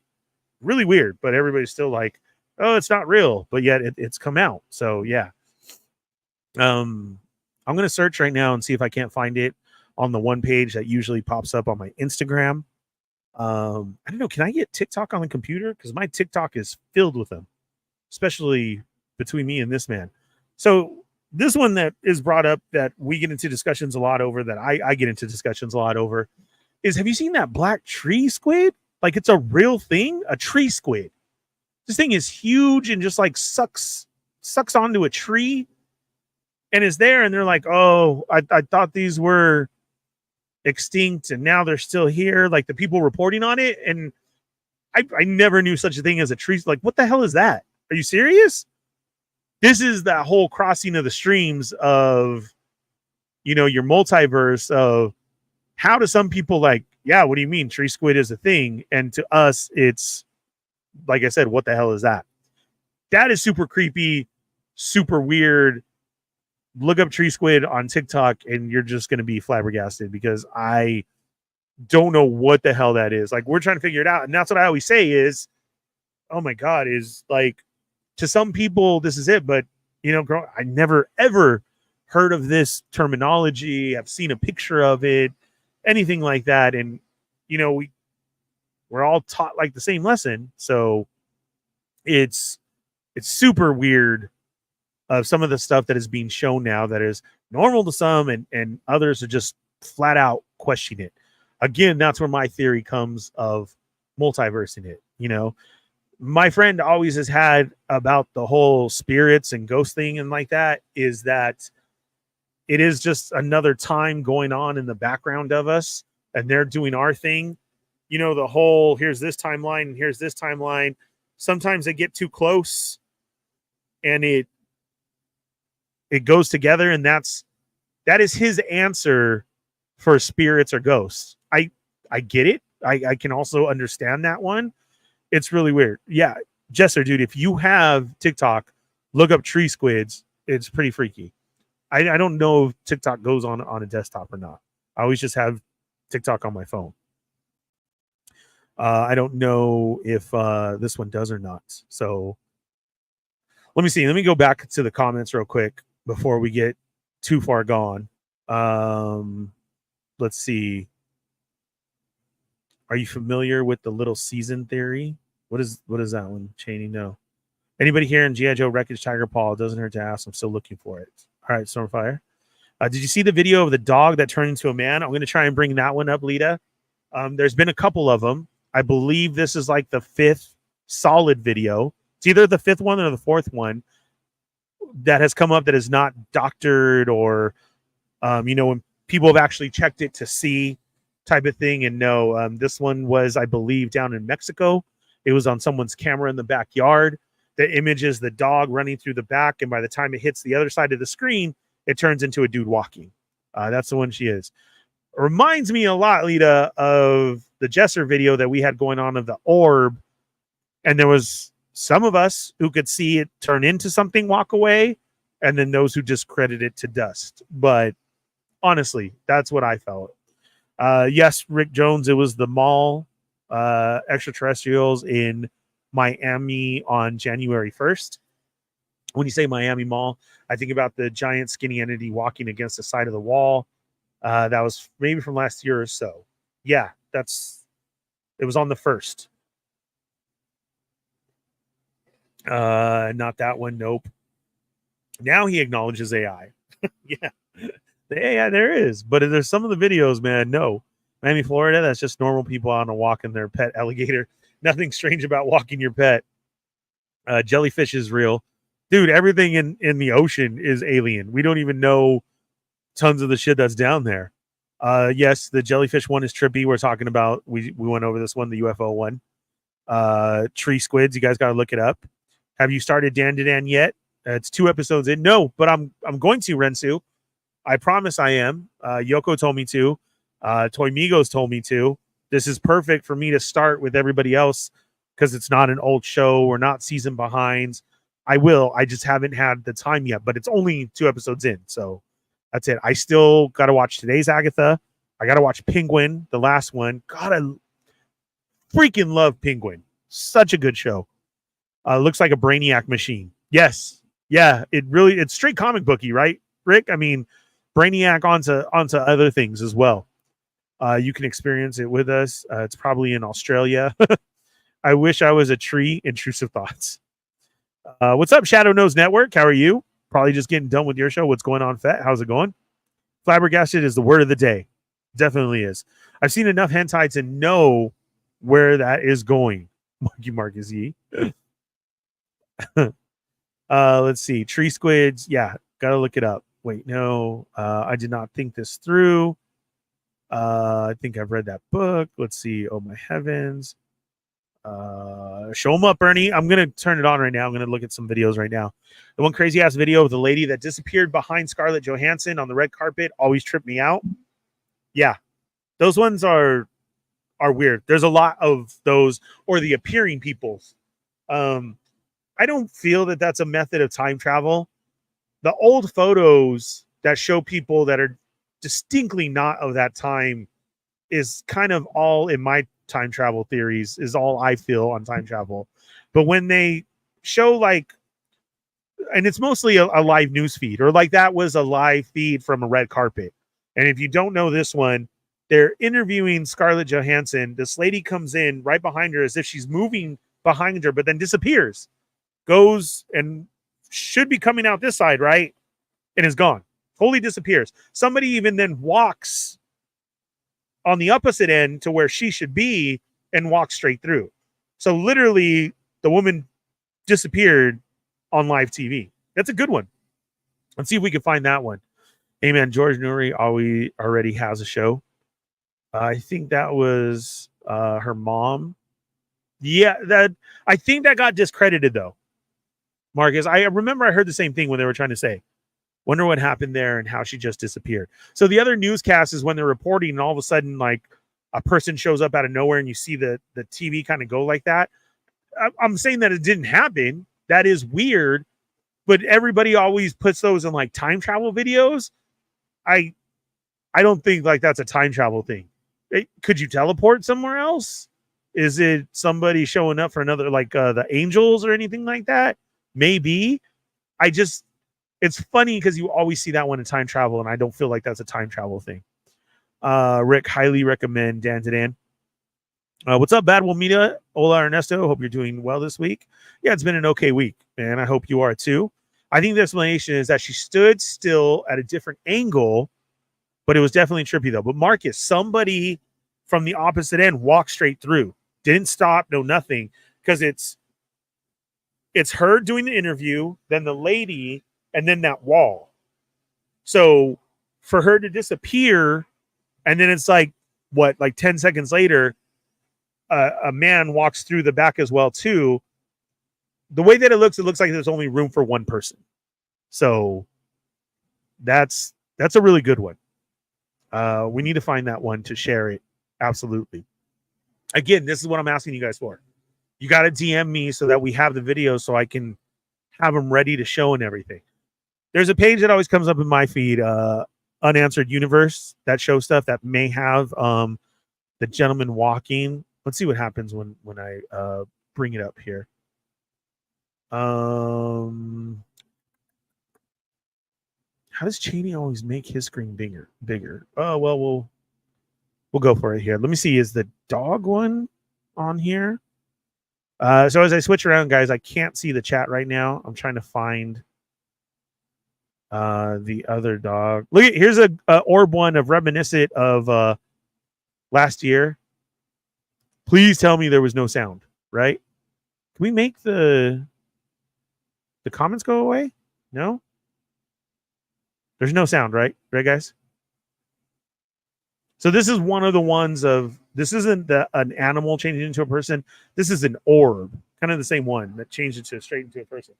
really weird. But everybody's still like, oh, it's not real. But yet it's come out. So yeah. I'm gonna search right now and see if I can't find it on the one page that usually pops up on my Instagram. I don't know. Can I get TikTok on the computer? Because my TikTok is filled with them, especially between me and this man. So this one that is brought up that we get into discussions a lot over, that I get into discussions a lot over, is, have you seen that black tree squid? Like, it's a real thing, a tree squid. This thing is huge and just like sucks onto a tree and is there. And they're like, oh, I thought these were extinct and now they're still here. Like the people reporting on it. And I never knew such a thing as a tree. Like, what the hell is that? Are you serious? This is that whole crossing of the streams of, you know, your multiverse of how do some people like, yeah, what do you mean tree squid is a thing? And to us, it's like I said, what the hell is that? That is super creepy, super weird. Look up tree squid on TikTok and you're just going to be flabbergasted, because I don't know what the hell that is. Like, we're trying to figure it out. And that's what I always say is, oh my God, is like, to some people, this is it. But, you know, I never, ever heard of this terminology. I've seen a picture of it. anything like that. And, you know, we're all taught like the same lesson. So it's super weird of some of the stuff that is being shown now that is normal to some, and others are just flat out questioning it. Again, that's where my theory comes of multiversing it. You know, my friend always has had about the whole spirits and ghost thing and like that, is that it is just another time going on in the background of us, and they're doing our thing. You know, the whole here's this timeline and here's this timeline. Sometimes they get too close and it goes together, and that is his answer for spirits or ghosts. I get it. I can also understand that one. It's really weird. Yeah, Jesser, dude, if you have TikTok, look up tree squids. It's pretty freaky. I don't know if TikTok goes on a desktop or not. I always just have TikTok on my phone. I don't know if this one does or not. So let me see. Let me go back to the comments real quick before we get too far gone. Let's see. Are you familiar with the little season theory? What is that one, Cheney? No. Anybody here in G.I. Joe Wreckage Tiger Paw? It doesn't hurt to ask. I'm still looking for it. All right, Stormfire. Did you see the video of the dog that turned into a man? I'm going to try and bring that one up, Lita. There's been a couple of them. I believe this is like the 5th solid video. It's either the 5th one or the 4th one that has come up that is not doctored or, you know, when people have actually checked it to see type of thing. And no, this one was, I believe, down in Mexico. It was on someone's camera in the backyard. The image is the dog running through the back, and by the time it hits the other side of the screen, it turns into a dude walking. That's the one she is. Reminds me a lot, Lita, of the Jesser video that we had going on of the orb. And there was some of us who could see it turn into something, walk away, and then those who discredit it to dust. But honestly, that's what I felt. Yes, Rick Jones, it was the mall extraterrestrials in Miami on January 1st. When you say Miami Mall, I think about the giant skinny entity walking against the side of the wall. That was maybe from last year or so. Yeah, it was on the 1st. Not that one. Nope. Now he acknowledges AI. Yeah, the AI there is, but there's some of the videos, man. No, Miami, Florida. That's just normal people on a walk in their pet alligator. Nothing strange about walking your pet. Jellyfish is real, dude. Everything in the ocean is alien. We don't even know tons of the shit that's down there. Yes, the jellyfish one is trippy. We're talking about, we went over this one, the UFO one. Tree squids, you guys got to look it up. Have you started Dan to Dan yet? It's 2 episodes in. No, but I'm going to, Rensu. I promise I am. Yoko told me to. Toy Migos told me to. This is perfect for me to start with everybody else because it's not an old show. We're not season behinds. I just haven't had the time yet, but it's only 2 episodes in. So that's it. I still got to watch today's Agatha. I got to watch Penguin, the last one. God, I freaking love Penguin. Such a good show. Looks like a Brainiac machine. Yes. Yeah, it's straight comic booky, right, Rick? I mean, Brainiac onto other things as well. You can experience it with us. It's probably in Australia. I wish I was a tree. Intrusive thoughts. What's up, Shadow Nose Network? How are you? Probably just getting done with your show. What's going on, Fett? How's it going? Flabbergasted is the word of the day. Definitely is. I've seen enough hentai to know where that is going. Marky Marcus E. Let's see. Tree squids. Yeah, gotta look it up. Wait, no. I did not think this through. I think I've read that book. Let's see. Oh my heavens. Show them up, Ernie. I'm gonna turn it on right now. I'm gonna look at some videos right now. The one crazy ass video of the lady that disappeared behind Scarlett Johansson on the red carpet always tripped me out. Yeah, those ones are weird. There's a lot of those, or the appearing peoples. I don't feel that that's a method of time travel. The old photos that show people that are distinctly not of that time is kind of all in my time travel theories, is all I feel on time travel. But when they show like, and it's mostly a live news feed, or like that was a live feed from a red carpet. And if you don't know this one, They're interviewing Scarlett Johansson. This lady comes in right behind her as if she's moving behind her, but then disappears, goes and should be coming out this side, right? And is gone. Totally disappears. Somebody even then walks on the opposite end to where she should be and walks straight through. So literally the woman disappeared on live TV. That's a good one. Let's see if we can find that one. Hey man, George Nuri already has a show. I think that was her mom. Yeah, that I think that got discredited though. Marcus, I remember I heard the same thing when they were trying to say, wonder what happened there and how she just disappeared. So the other newscast is when they're reporting and all of a sudden like a person shows up out of nowhere and you see the TV kind of go like that. I'm saying that it didn't happen. That is weird, but everybody always puts those in like time travel videos. I don't think like that's a time travel thing. Could you teleport somewhere else? Is it somebody showing up for another, like the angels or anything like that? Maybe. It's funny because you always see that one in time travel, and I don't feel like that's a time travel thing. Rick, highly recommend Dan to Dan. What's up, Bad Wilmita? Hola, Ernesto. Hope you're doing well this week. Yeah, it's been an okay week, man. I hope you are too. I think the explanation is that she stood still at a different angle, but it was definitely trippy though. But Marcus, somebody from the opposite end walked straight through, didn't stop, no nothing, because it's her doing the interview, then the lady, and then that wall. So for her to disappear, and then it's like what, like 10 seconds later, a man walks through the back as well too. The way that it looks like there's only room for one person. So that's a really good one. We need to find that one to share it. Absolutely. Again, this is what I'm asking you guys for. You got to DM me so that we have the video so I can have them ready to show and everything. There's a page that always comes up in my feed, Unanswered Universe, that shows stuff that may have the gentleman walking. Let's see what happens when I bring it up here. How does Cheney always make his screen bigger? Oh, well, we'll go for it here. Let me see. Is the dog one on here? So as I switch around, guys, I can't see the chat right now. I'm trying to find the other dog. Look, here's a orb one of reminiscent of last year. Please tell me there was no sound, right? Can we make the comments go away? No? There's no sound, right? Right, guys? So this is one of the ones of, this isn't an animal changing into a person. This is an orb, kind of the same one that changed it straight into a person.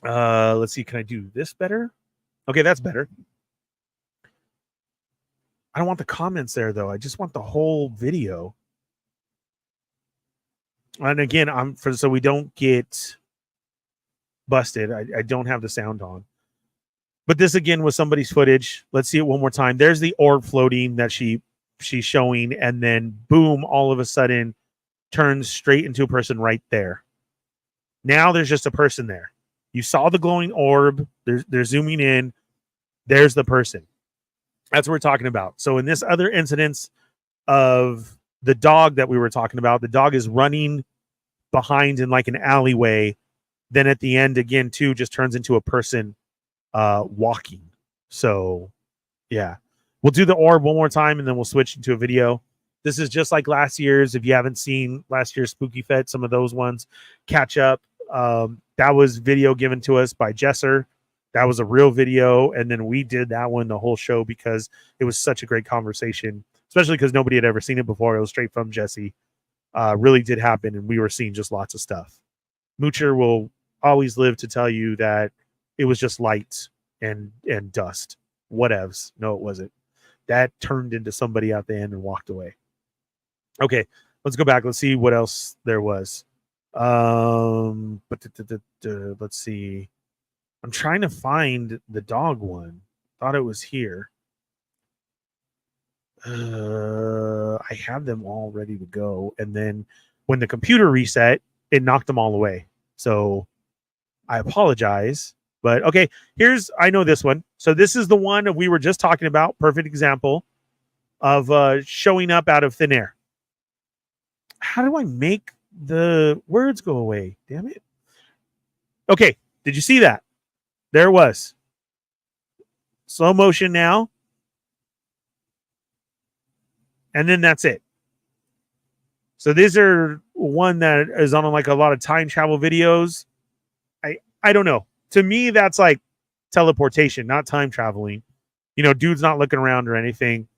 Let's see. Can I do this better? Okay, that's better. I don't want the comments there though. I just want the whole video. And again, so we don't get busted. I don't have the sound on. But this again was somebody's footage. Let's see it one more time. There's the orb floating that she's showing, and then boom, all of a sudden turns straight into a person right there. Now there's just a person there. You saw the glowing orb. They're zooming in. There's the person. That's what we're talking about. So in this other incidence of the dog that we were talking about, the dog is running behind in like an alleyway. Then at the end again, too, just turns into a person walking. So yeah, we'll do the orb one more time and then we'll switch into a video. This is just like last year's. If you haven't seen last year's Spooky Fett, some of those ones, catch up. That was video given to us by Jesser. That was a real video. And then we did that one the whole show because it was such a great conversation, especially because nobody had ever seen it before. It was straight from Jesse. Really did happen. And we were seeing just lots of stuff. Moocher will always live to tell you that it was just light and dust. Whatevs. No, it wasn't. That turned into somebody out the end and walked away. Okay, let's go back. Let's see what else there was. Let's see. I'm trying to find the dog one. Thought it was here. I have them all ready to go. And then when the computer reset, it knocked them all away. So I apologize. But okay, I know this one. So this is the one that we were just talking about. Perfect example of showing up out of thin air. How do I make the words go away? Damn it. Okay, did you see that? There it was. Slow motion now. And then that's it. So these are one that is on like a lot of time travel videos. I don't know. To me, that's like teleportation, not time traveling. You know, dude's not looking around or anything.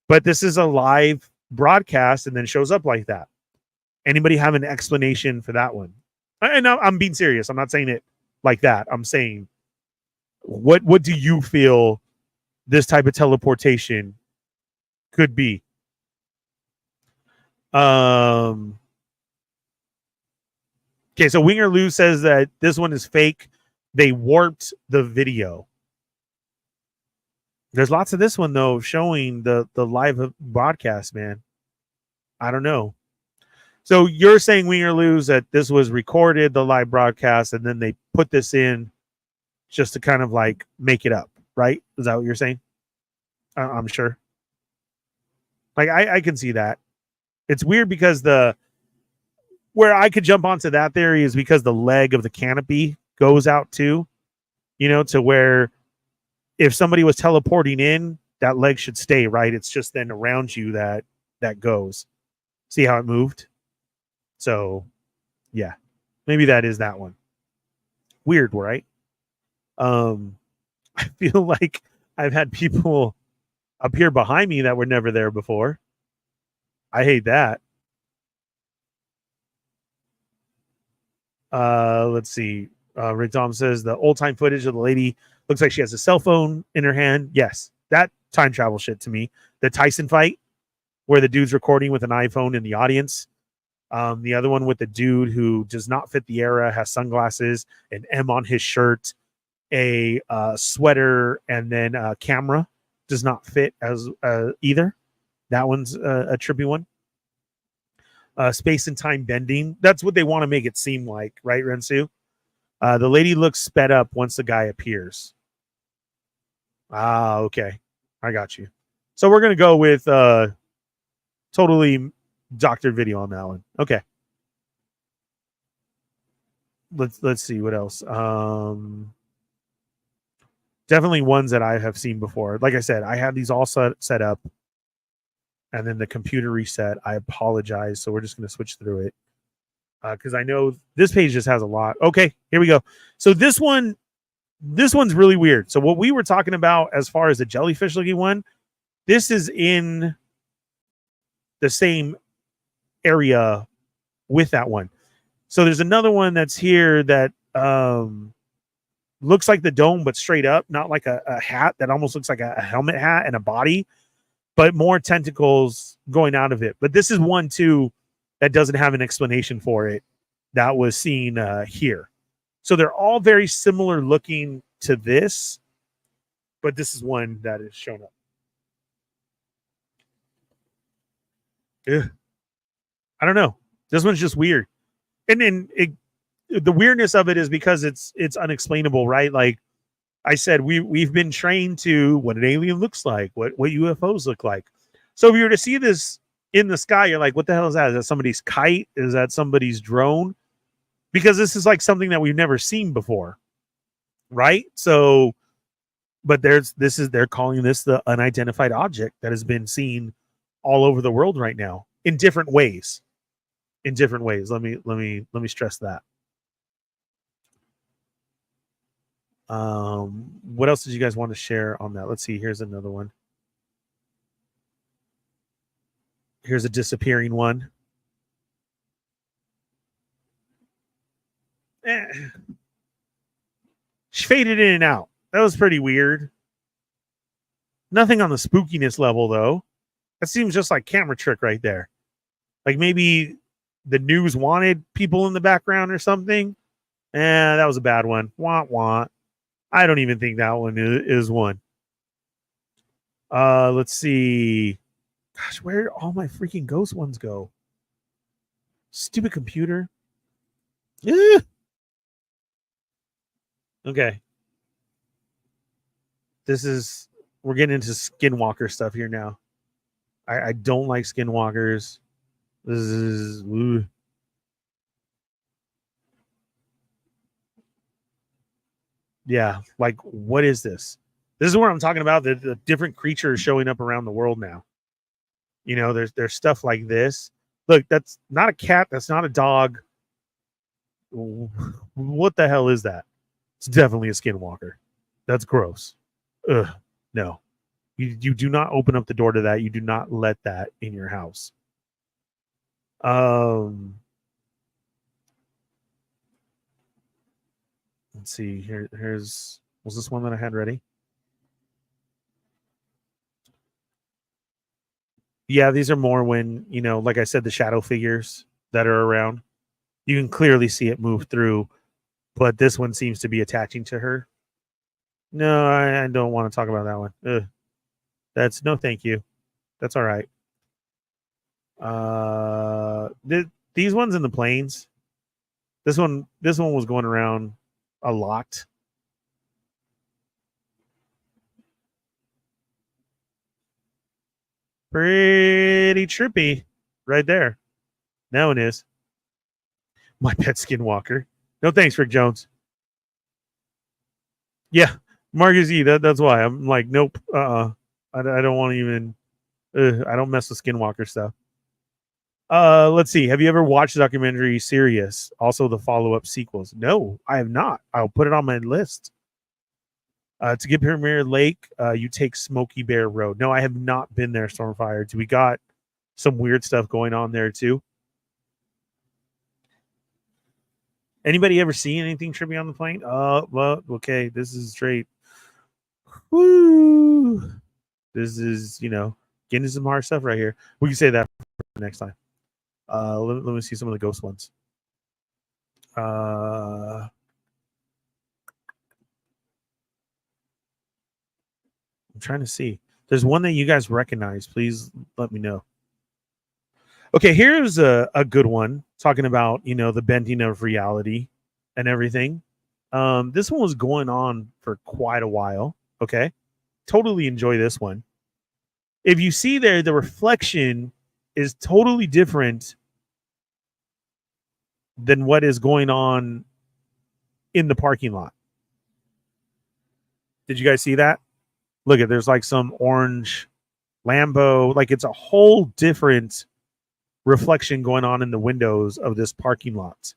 But this is a live broadcast and then shows up like that. Anybody have an explanation for that one? And I'm being serious. I'm not saying it like that. I'm saying, what do you feel this type of teleportation could be? Okay, so Winger Lou says that this one is fake. They warped the video. There's lots of this one though showing the live broadcast, man. I don't know. So you're saying, Winger Lou, that this was recorded, the live broadcast, and then they put this in just to kind of like make it up, right? Is that what you're saying? I'm sure. Like I can see that. It's weird because where I could jump onto that theory is because the leg of the canopy goes out too, you know, to where if somebody was teleporting in, that leg should stay, right? It's just then around you that goes. See how it moved? So, yeah, maybe that is that one. Weird, right? I feel like I've had people appear behind me that were never there before. I hate that. Let's see. Rick Dom says the old time footage of the lady looks like she has a cell phone in her hand. Yes, that time travel shit to me. The Tyson fight where the dude's recording with an iPhone in the audience. The other one with the dude who does not fit the era, has sunglasses, an M on his shirt, a sweater, and then a camera does not fit as either. That one's a trippy one. Space and time bending. That's what they want to make it seem like, right, Rensu? The lady looks sped up once the guy appears. Ah, okay. I got you. So we're going to go with totally doctored video on that one. Okay. Let's see what else. Definitely ones that I have seen before. Like I said, I had these all set up. And then the computer reset. I apologize. So we're just going to switch through it. Because I know this page just has a lot. Okay, here we go. So this one's really weird. So what we were talking about as far as the jellyfish looking one, this is in the same area with that one. So there's another one that's here that looks like the dome, but straight up, not like a hat that almost looks like a helmet hat and a body, but more tentacles going out of it. But this is one too that doesn't have an explanation for it that was seen here. So they're all very similar looking to this, but this is one that is shown up. Ugh. I don't know. This one's just weird. And then the weirdness of it is because it's unexplainable, right? Like I said, we've been trained to what an alien looks like, what UFOs look like. So if you were to see this in the sky, you're like, what the hell is that? Is that somebody's kite? Is that somebody's drone? Because this is like something that we've never seen before, right? So, but they're calling this the unidentified object that has been seen all over the world right now in different ways. In different ways. Let me stress that. What else did you guys want to share on that? Let's see. Here's another one. Here's a disappearing one. She faded in and out. That was pretty weird. Nothing on the spookiness level, though. That seems just like camera trick right there. Like maybe the news wanted people in the background or something. That was a bad one. Wah, wah. I don't even think that one is one. Let's see. Gosh, where did all my freaking ghost ones go? Stupid computer. Yeah. Okay. we're getting into skinwalker stuff here now. I don't like skinwalkers. This is yeah, like what is this? This is what I'm talking about. The different creatures showing up around the world now. You know, there's stuff like this. Look, that's not a cat. That's not a dog. What the hell is that? It's definitely a skinwalker. That's gross. Ugh, no. You do not open up the door to that. You do not let that in your house. Let's see. Here's was this one that I had ready? Yeah, these are more when, you know, like I said, the shadow figures that are around. You can clearly see it move through, but this one seems to be attaching to her. No, I don't want to talk about that one. Ugh. That's no thank you. That's all right. These ones in the planes. This one was going around a lot. Pretty trippy right there. Now it is. My pet skinwalker. No thanks, Rick Jones. Yeah, Marcus E. That's why I'm like, nope. I don't want to even. I don't mess with skinwalker stuff. Let's see. Have you ever watched the documentary Sirius? Also, the follow-up sequels. No, I have not. I'll put it on my list. To get Premier Lake, you take Smoky Bear Road. No, I have not been there, Stormfire. We got some weird stuff going on there too. Anybody ever seen anything trippy on the plane? Well, okay. This is straight. Woo! This is, you know, getting some hard stuff right here. We can say that for next time. Let me see some of the ghost ones. I'm trying to see. There's one that you guys recognize. Please let me know. Okay, here's a good one talking about, you know, the bending of reality and everything. This one was going on for quite a while. Okay, totally enjoy this one. If you see there, the reflection is totally different than what is going on in the parking lot. Did you guys see that? Look at, there's like some orange Lambo, like it's a whole different reflection going on in the windows of this parking lot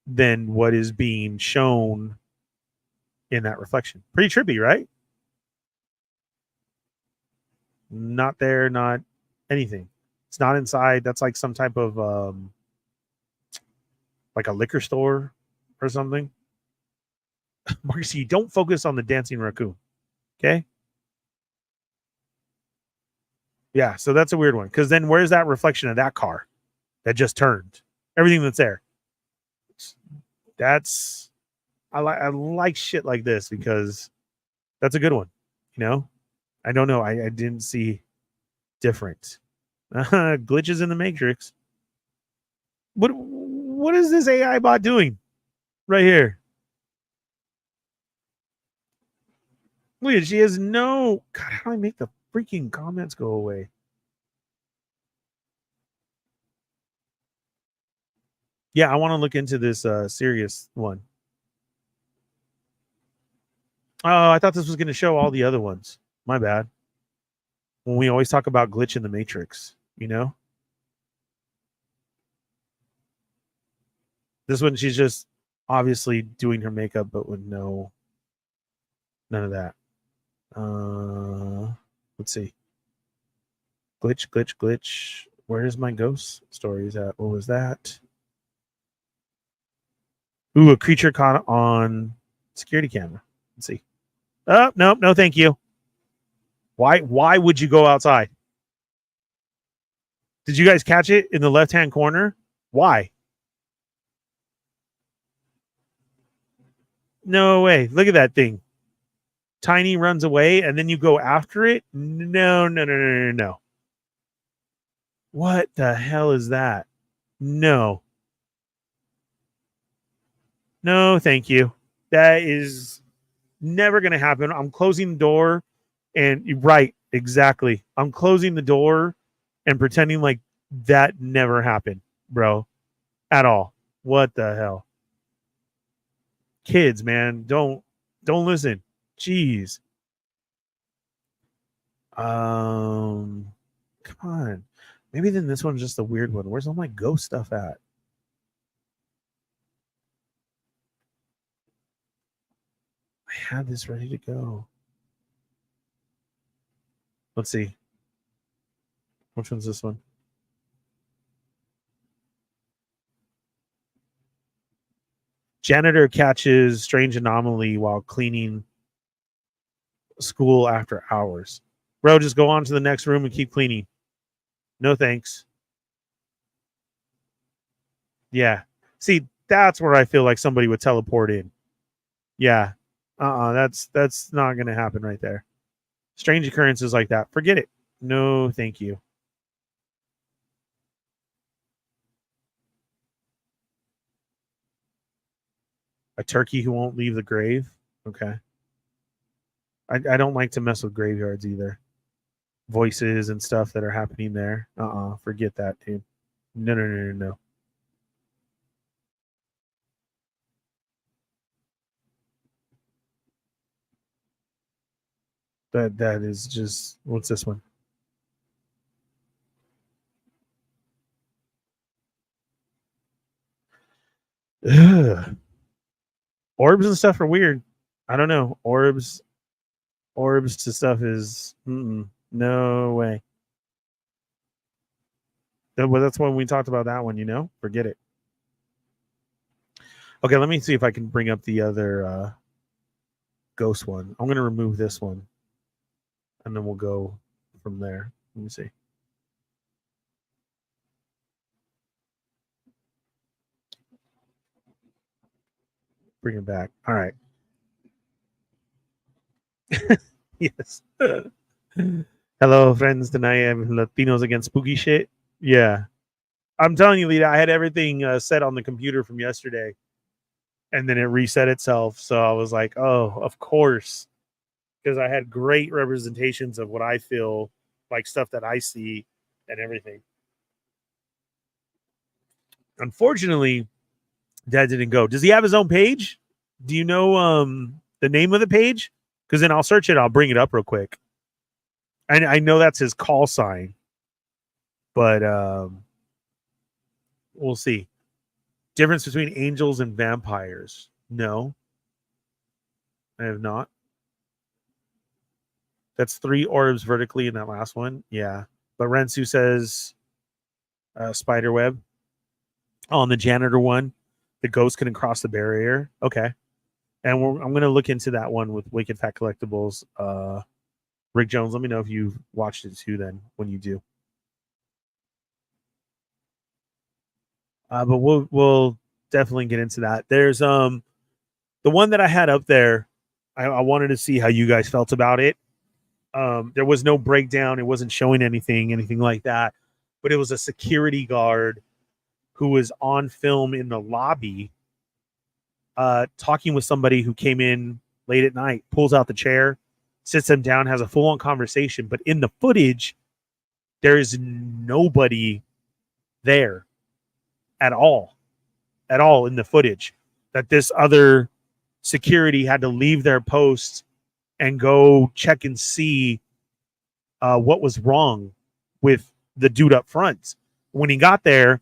than what is being shown in that reflection. Pretty trippy, right? Not there, not anything. It's not inside. That's like some type of like a liquor store or something. Marcy, don't focus on the dancing raccoon. Okay. Yeah, so that's a weird one. Because then where's that reflection of that car that just turned? Everything that's there. That's I like shit like this because that's a good one. You know? I don't know. I didn't see different. Glitches in the Matrix. What is this AI bot doing right here? Look at, she has no. God, how do I make the freaking comments go away? Yeah, I want to look into this serious one. Oh, I thought this was going to show all the other ones. My bad. When we always talk about glitch in the Matrix, you know? This one, she's just obviously doing her makeup, but with none of that. Let's see. Glitch. Where's my ghost stories at? What was that? Ooh, a creature caught on security camera. Let's see. Oh, no, thank you. Why would you go outside? Did you guys catch it in the left-hand corner? Why? No way. Look at that thing. Tiny runs away and then you go after it? No. What the hell is that? No. No, thank you. That is Never going to happen. I'm closing the door and right, exactly. I'm closing the door and pretending like that never happened, bro, at all. What the hell? Kids, man, don't listen. Jeez. Come on. Maybe then this one's just a weird one. Where's all my ghost stuff at? I had this ready to go. Let's see. Which one's this one? Janitor catches strange anomaly while cleaning school after hours. Bro, just go on to the next room and keep cleaning. No thanks. Yeah. See, that's where I feel like somebody would teleport in. Yeah. That's not going to happen right there. Strange occurrences like that. Forget it. No, thank you. A turkey who won't leave the grave. Okay. I don't like to mess with graveyards either. Voices and stuff that are happening there. Forget that, dude. No. That is just, what's this one? Ugh. Orbs and stuff are weird. I don't know. Orbs to stuff is no way. That's when we talked about that one, you know? Forget it. Okay, let me see if I can bring up the other ghost one. I'm going to remove this one. And then we'll go from there. Let me see. Bring it back. All right. Yes. Hello, friends. Tonight I have Latinos against spooky shit. Yeah. I'm telling you, Lita, I had everything set on the computer from yesterday. And then it reset itself. So I was like, oh, of course. Because I had great representations of what I feel like, stuff that I see and everything. Unfortunately, Dad didn't go. Does he have his own page? Do you know the name of the page? Because then I'll search it. I'll bring it up real quick. I know that's his call sign, but we'll see. Difference between angels and vampires? No, I have not. That's 3 orbs vertically in that last one. Yeah, but Rensu says spider web. On the janitor one, the ghost couldn't cross the barrier. Okay. And I'm going to look into that one with Wicked Fat Collectibles. Rick Jones, let me know if you've watched it too then when you do. But we'll definitely get into that. There's the one that I had up there. I wanted to see how you guys felt about it. There was no breakdown. It wasn't showing anything like that. But it was a security guard who was on film in the lobby talking with somebody who came in late at night, pulls out the chair, sits them down, has a full-on conversation. But in the footage, there is nobody there at all in the footage. That this other security had to leave their post and go check and see what was wrong with the dude up front. When he got there,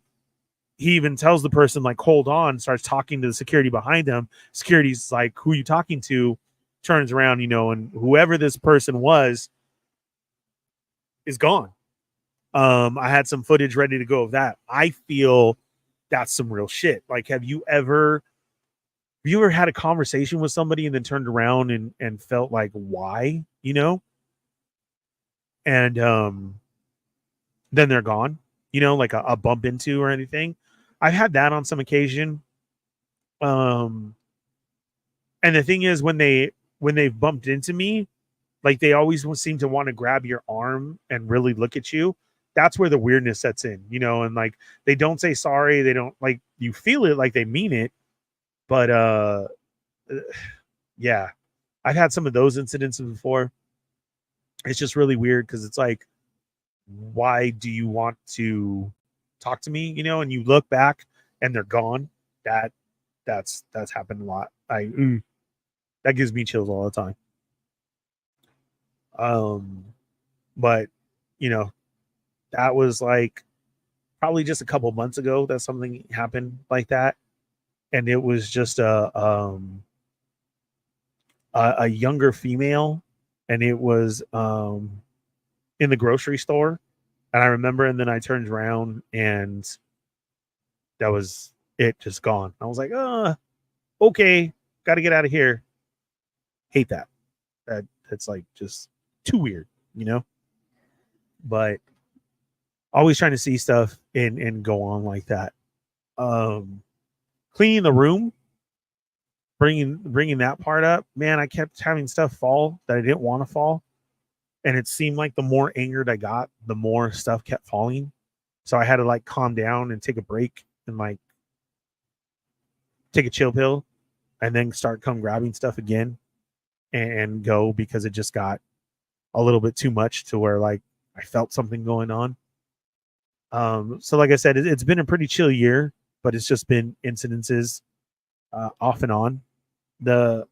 he even tells the person, like, hold on, starts talking to the security behind him. Security's like, who are you talking to? Turns around, and whoever this person was is gone. I had some footage ready to go of that. I feel that's some real shit. Like, have you ever had a conversation with somebody and then turned around and felt like, why, and then they're gone, like a bump into or anything. I've had that on some occasion. And the thing is, when they've bumped into me, like, they always seem to want to grab your arm and really look at you. That's where the weirdness sets in, and like, they don't say sorry. They don't, like, you feel it like they mean it, but yeah. I've had some of those incidents before. It's just really weird because it's like, why do you want to talk to me? You know, and you look back and they're gone. That's happened a lot. That gives me chills all the time. But you know, that was like probably just a couple months ago that something happened like that, and it was just a younger female, and it was in the grocery store, and I remember, and then I turned around and that was it, just gone. I was like, okay, got to get out of here. Hate that. That's like just too weird, you know. But always trying to see stuff and go on like that. Cleaning the room, bringing that part up, man. I kept having stuff fall that I didn't want to fall, and it seemed like the more angered I got, the more stuff kept falling. So I had to like calm down and take a break and like take a chill pill, and then start grabbing stuff again and go, because it just got a little bit too much to where like I felt something going on. So like I said, it's been a pretty chill year, but it's just been incidences off and on. The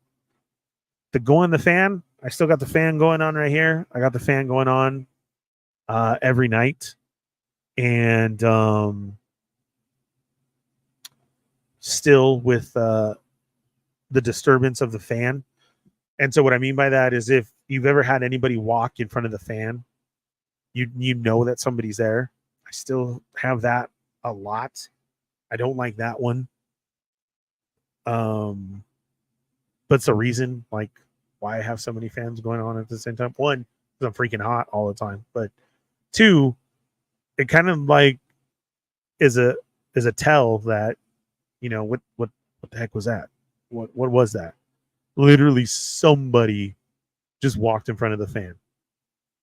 going the fan, I still got the fan going on right here. I got the fan going on every night, and still with the disturbance of the fan. And so what I mean by that is, if you've ever had anybody walk in front of the fan, you know that somebody's there. I still have that a lot. I don't like that one. But it's the reason like why I have so many fans going on at the same time. One, because I'm freaking hot all the time. But two, it kind of like is a tell that, you know, what the heck was that? What was that? Literally somebody just walked in front of the fan.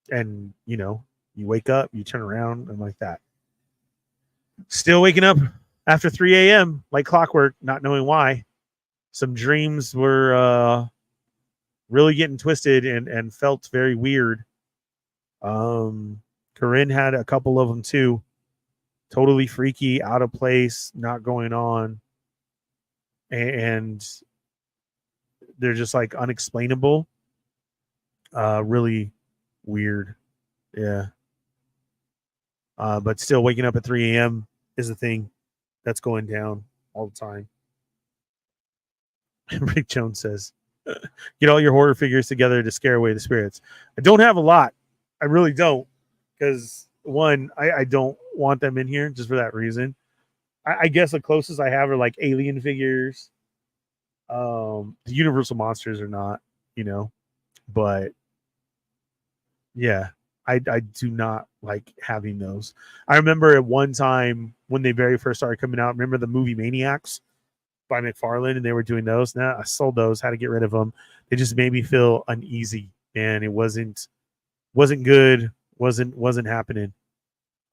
And, you know, you wake up, you turn around, and like that. Still waking up after 3 a.m. like clockwork, not knowing why. Some dreams were really getting twisted and felt very weird. Corinne had a couple of them too. Totally freaky, out of place, not going on. And they're just like unexplainable. Really weird. Yeah. But still waking up at 3 a.m. is a thing that's going down all the time. Rick Jones says, get all your horror figures together to scare away the spirits. I don't have a lot. I really don't. Because one, I don't want them in here just for that reason. I guess the closest I have are like alien figures. The Universal monsters are not, you know. But yeah, I do not like having those. I remember at one time when they very first started coming out, remember the movie Maniacs by McFarlane, and they were doing those. Now I sold those, had to get rid of them. They just made me feel uneasy, and it wasn't good, wasn't happening.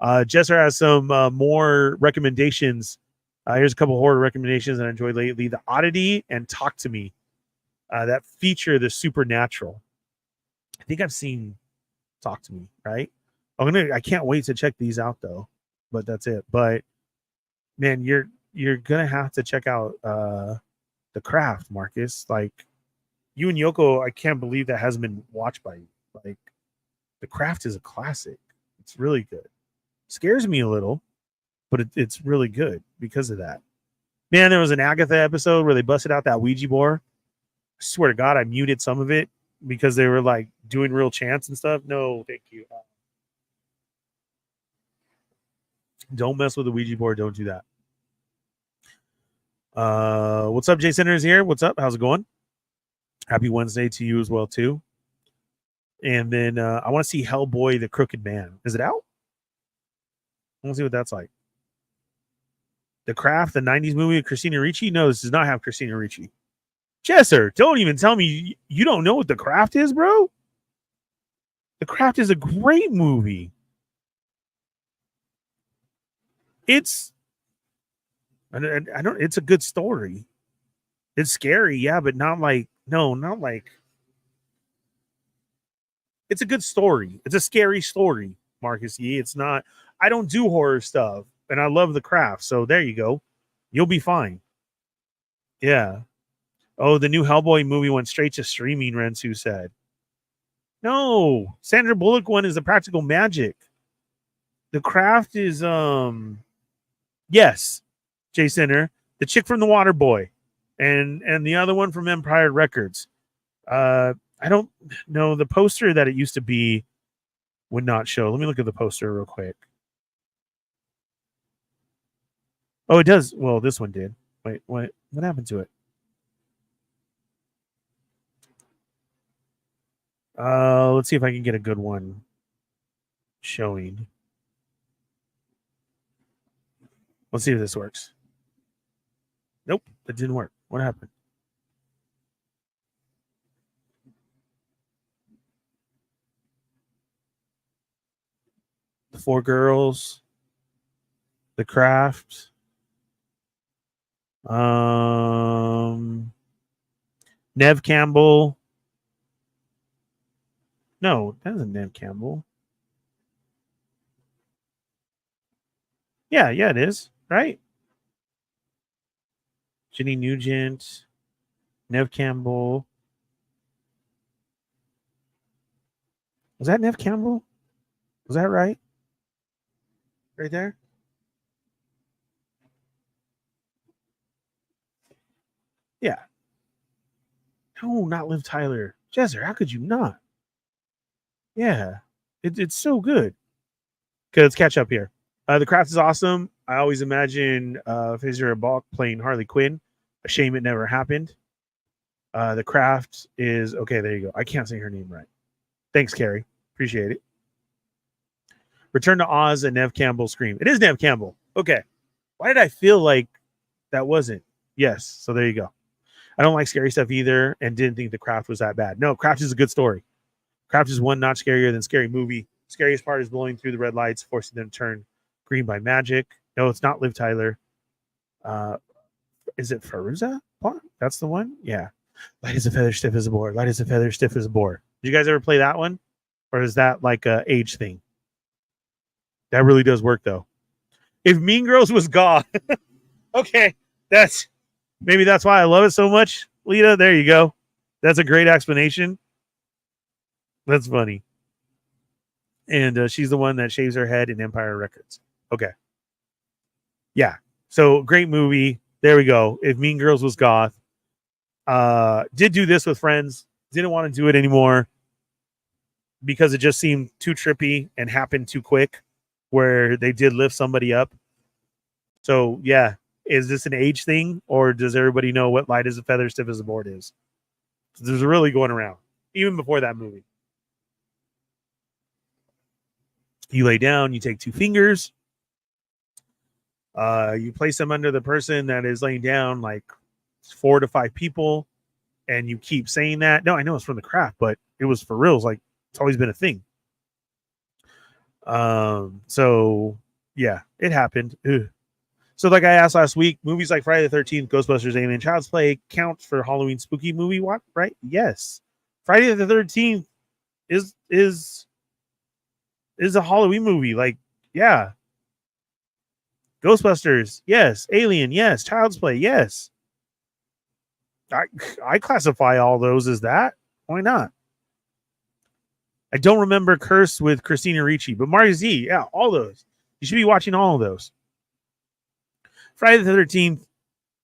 Jesser has some more recommendations. Here's a couple horror recommendations that I enjoyed lately: The Oddity and Talk to Me, that feature the supernatural. I think I've seen Talk to Me, right? I can't wait to check these out though. But that's it. But man, you're gonna have to check out The Craft, Marcus. Like, you and Yoko, I can't believe that hasn't been watched by you. Like, The Craft is a classic. It's really good. Scares me a little, but it's really good because of that. Man, there was an Agatha episode where they busted out that Ouija board. I swear to God, I muted some of it because they were like doing real chants and stuff. No, thank you. Don't mess with the Ouija board. Don't do that. What's up, Jay Centers here? What's up? How's it going? Happy Wednesday to you as well, too. And then I want to see Hellboy, the Crooked Man. Is it out? I want to see what that's like. The Craft, the 90s movie with Christina Ricci? No, this does not have Christina Ricci. Jesser, don't even tell me you don't know what The Craft is, bro. The Craft is a great movie. It's a good story. It's scary, yeah, but not like It's a good story. It's a scary story, Marcus Yee. It's not. I don't do horror stuff, and I love The Craft. So there you go. You'll be fine. Yeah. Oh, the new Hellboy movie went straight to streaming, Rensu said. No, Sandra Bullock one is the Practical Magic. The Craft is yes, Jay Center, the chick from The Water Boy, and the other one from Empire Records. I don't know, the poster that it used to be would not show. Let me look at the poster real quick. Oh, it does. Well, this one did. Wait, what happened to it? Let's see if I can get a good one showing. Let's see if this works. Nope, it didn't work. What happened? The Four Girls, The Craft, Nev Campbell. No, that isn't Nev Campbell. Yeah, it is, right? Jenny Nugent, Nev Campbell. Was that Nev Campbell? Was that right? Right there? Yeah. No, not Liv Tyler. Jezzer, how could you not? Yeah. It's so good. Okay, let's catch up here. The Craft is awesome. I always imagine Fraser Balk playing Harley Quinn. A shame it never happened. The Craft is okay. There you go. I can't say her name right. Thanks, Carrie. Appreciate it. Return to Oz and Nev Campbell scream. It is Nev Campbell. Okay. Why did I feel like that wasn't? Yes. So there you go. I don't like scary stuff either, and didn't think The Craft was that bad. No, Craft is a good story. Craft is one notch scarier than Scary Movie. Scariest part is blowing through the red lights, forcing them to turn green by magic. No, it's not Liv Tyler. Is it Faruza? That's the one? Yeah. Light as a feather, stiff as a board. Light as a feather, stiff as a board. Did you guys ever play that one? Or is that like a age thing? That really does work, though. If Mean Girls was God. Okay. Maybe that's why I love it so much. Lita, there you go. That's a great explanation. That's funny. And she's the one that shaves her head in Empire Records. Okay. Yeah. So great movie. There we go. If Mean Girls was goth. Did do this with friends. Didn't want to do it anymore because it just seemed too trippy and happened too quick where they did lift somebody up. So yeah. Is this an age thing, or does everybody know what light as a feather, stiff as a board is? There's really going around, even before that movie. You lay down, you take two fingers, you place them under the person that is laying down, like 4 to 5 people, and you keep saying that. No, I know it's from The Craft, but it was for reals. Like, it's always been a thing. So yeah, it happened. Ugh. So like I asked last week, movies like Friday the 13th, Ghostbusters, Alien, Child's Play count for Halloween spooky movie, what? Right? Yes. Friday the 13th is a Halloween movie. Like, yeah. Ghostbusters, yes. Alien, yes. Child's Play, yes. I classify all those as that. Why not? I don't remember Curse with Christina Ricci, but Mario Z, yeah, all those. You should be watching all of those. Friday the 13th,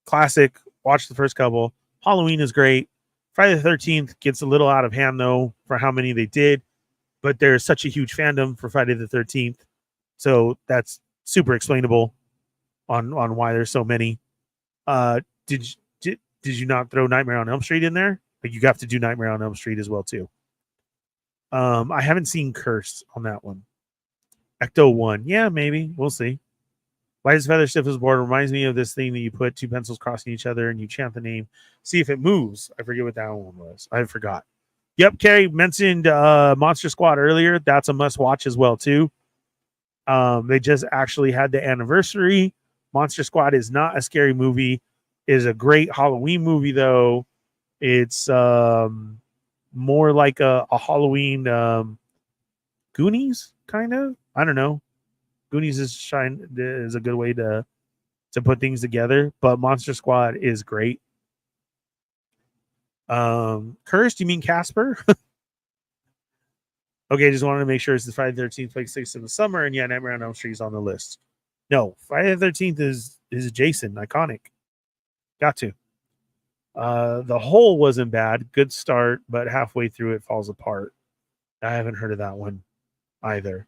classic. Watch the first couple. Halloween is great. Friday the 13th gets a little out of hand, though, for how many they did. But there's such a huge fandom for Friday the 13th. So that's super explainable on why there's so many. Did you not throw Nightmare on Elm Street in there? Like, you have to do Nightmare on Elm Street as well, too. I haven't seen Curse on that one. Ecto 1. Yeah, maybe. We'll see. Light as feather, stiff as a board reminds me of this thing that you put 2 pencils crossing each other and you chant the name. See if it moves. I forget what that one was. I forgot. Yep, Carrie mentioned Monster Squad earlier. That's a must watch as well, too. They just actually had the anniversary. Monster Squad is not a scary movie. It is a great Halloween movie, though. It's more like a Halloween Goonies kind of. I don't know. Goonies is a good way to put things together, but Monster Squad is great. Cursed, you mean Casper? Okay, just wanted to make sure it's the Friday the 13th, like 6 in the summer, and yeah, Nightmare on Elm Street is on the list. No, Friday the 13th is Jason, iconic. Got to. The Hole wasn't bad, good start, but halfway through it falls apart. I haven't heard of that one either.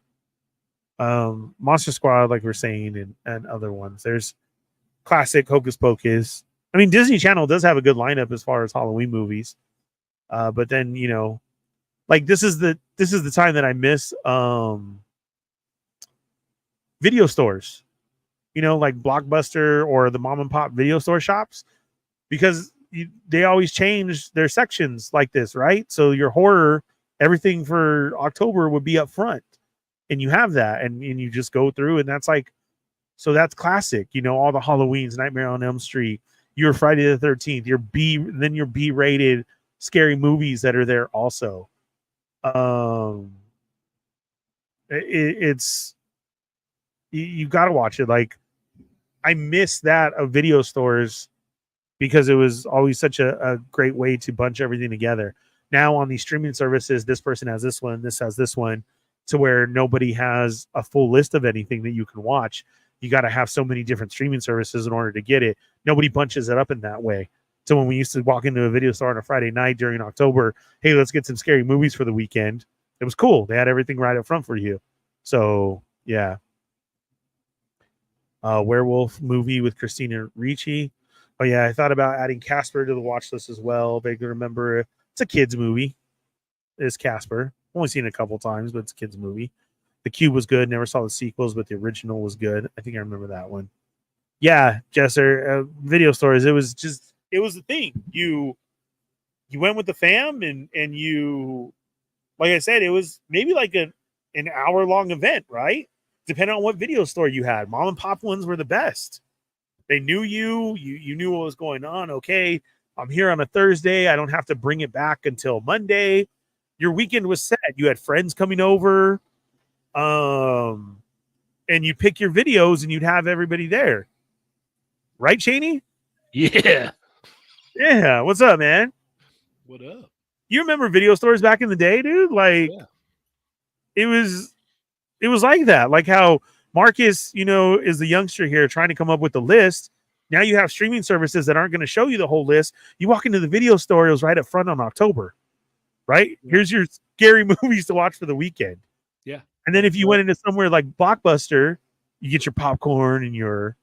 Monster Squad, like we're saying, and other ones. There's classic Hocus Pocus. I mean, Disney Channel does have a good lineup as far as Halloween movies. But then, you know, like this is the time that I miss video stores. You know, like Blockbuster or the mom and pop video store shops, because they always change their sections like this, right? So your horror, everything for October would be up front, and you have that, and you just go through, and that's like, so that's classic. You know, all the Halloweens, Nightmare on Elm Street, your Friday the 13th, your B-rated scary movies that are there also. It's you got to watch it. Like, I miss that of video stores because it was always such a great way to bunch everything together. Now on these streaming services, this person has this one, this has this one, to where nobody has a full list of anything that you can watch. You got to have so many different streaming services in order to get it. Nobody bunches it up in that way. So when we used to walk into a video store on a Friday night during October, hey, let's get some scary movies for the weekend. It was cool. They had everything right up front for you. So yeah. Werewolf movie with Christina Ricci. Oh yeah, I thought about adding Casper to the watch list as well. Vaguely remember it's a kids movie. It's Casper. Only seen it a couple times, but it's a kids movie. The Cube was good. Never saw the sequels, but the original was good. I think I remember that one. Yeah, Jesser, video stores. It was the thing. You went with the fam, and you, like I said, it was maybe like an hour-long event, right? Depending on what video store you had. Mom and pop ones were the best. They knew you knew what was going on. Okay, I'm here on a Thursday. I don't have to bring it back until Monday. Your weekend was set. You had friends coming over. And you pick your videos and you'd have everybody there. Right, Cheney? Yeah. Yeah. What's up, man? What up? You remember video stores back in the day, dude? Like, yeah. It was like that. Like how Marcus, you know, is the youngster here trying to come up with the list. Now you have streaming services that aren't going to show you the whole list. You walk into the video store, it was right up front on October, right? Yeah. Here's your scary movies to watch for the weekend. Yeah. And then if you went into somewhere like Blockbuster, you get your popcorn and your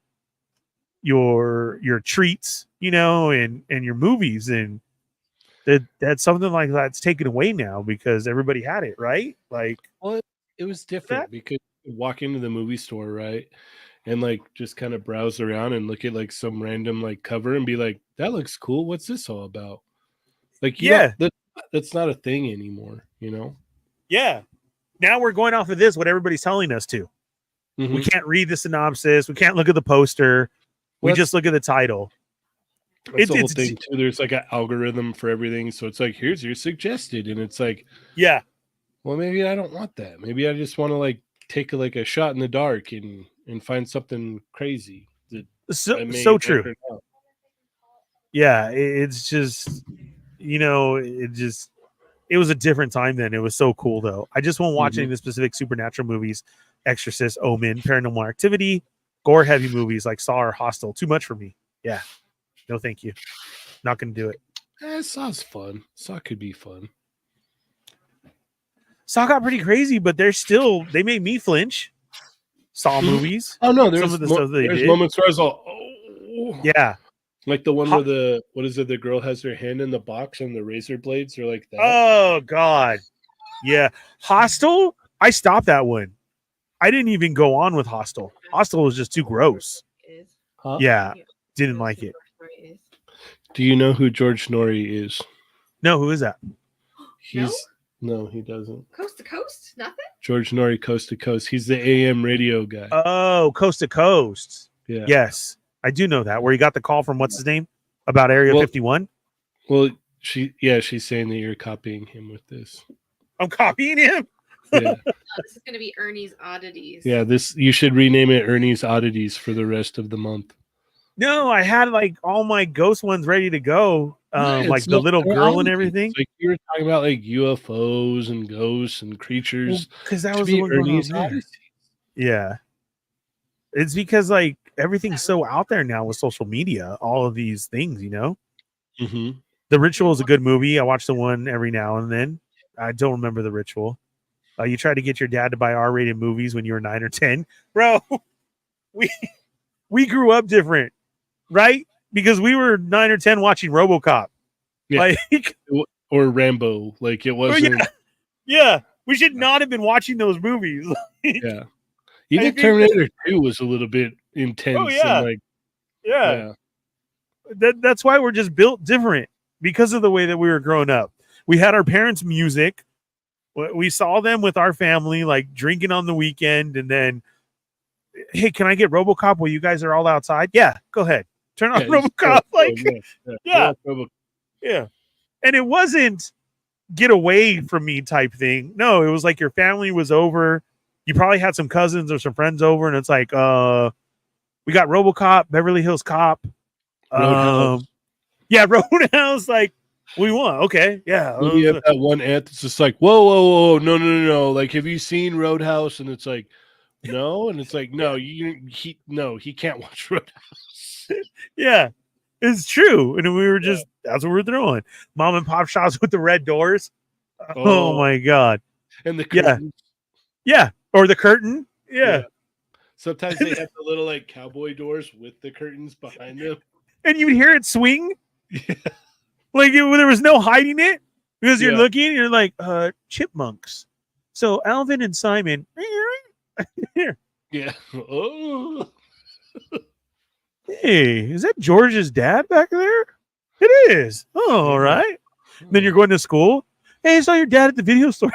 treats, you know, and your movies. And that's something like that's taken away now because everybody had it, right? Like, well, it was different because you walk into the movie store, right? And like just kind of browse around and look at like some random like cover and be like, that looks cool. What's this all about? Like, yeah, that's not a thing anymore, you know? Yeah. Now we're going off of this, what everybody's telling us to. Mm-hmm. We can't read the synopsis. We can't look at the poster. We just look at the title. That's the whole thing too. There's like an algorithm for everything. So it's like, here's your suggested. And it's like, yeah, well, maybe I don't want that. Maybe I just want to like take a shot in the dark and find something crazy. So true. Yeah. It's just, you know, it was a different time then. It was so cool though. I just won't watch any of the specific supernatural movies, Exorcist, Omen, Paranormal Activity, gore heavy movies like Saw or Hostel. Too much for me. Yeah. No, thank you. Not going to do it. Saw's fun. Saw could be fun. Saw got pretty crazy, but they made me flinch. Saw movies. Oh no, there's moments where I was all, oh. Yeah. Like the one where the girl has her hand in the box and the razor blades are like that. Oh God. Yeah. Hostel, I stopped that one. I didn't even go on with Hostel. Hostel was just too gross. Huh? Yeah. Didn't like it. Do you know who George Norrie is? No, who is that? No, he doesn't. Coast to Coast? Nothing? George Norrie, Coast to Coast. He's the AM radio guy. Oh, Coast to Coast. Yeah. Yes. I do know that. Where he got the call from what's his name? About Area 51? Well, She's saying that you're copying him with this. I'm copying him. Yeah. This is going to be Ernie's Oddities. Yeah, you should rename it Ernie's Oddities for the rest of the month. No, I had like all my ghost ones ready to go. Like the little girl and everything. Like you were talking about like UFOs and ghosts and creatures. Because that was the one Ernie's Oddities. Yeah. It's because like everything's so out there now with social media, all of these things, you know. Mm-hmm. The Ritual is a good movie. I watch the one every now and then. I don't remember The Ritual. You tried to get your dad to buy R-rated movies when you were 9 or 10, bro. We grew up different, right? Because we were 9 or 10 watching RoboCop, yeah. like or Rambo. Like it wasn't. Yeah, we should not have been watching those movies. Yeah, even Terminator 2 was a little bit intense. Oh yeah, and like yeah. That's why we're just built different because of the way that we were growing up. We had our parents' music. We saw them with our family, like drinking on the weekend, and then, hey, can I get RoboCop while you guys are all outside? Yeah, go ahead. Turn on RoboCop. Yeah. And it wasn't get away from me type thing. No, it was like your family was over. You probably had some cousins or some friends over, and it's like, we got RoboCop, Beverly Hills Cop. Roadhouse. Yeah, Roadhouse. Like, we want. Okay, yeah. You have that one aunt that's just like, whoa, no. Like, have you seen Roadhouse? And it's like, no, and it's like, no, he can't watch Roadhouse. Yeah, it's true. And we were just that's what we're throwing. Mom and pop shops with the red doors. Oh my god. And the curtains. Yeah. Or the curtain. Yeah. Sometimes they have the little like cowboy doors with the curtains behind them. And you'd hear it swing. Yeah. Like there was no hiding it because you're looking and you're like, chipmunks. So Alvin and Simon. Yeah. Oh. Hey, is that George's dad back there? It is. Oh, all right. Then you're going to school. Hey, I saw your dad at the video store.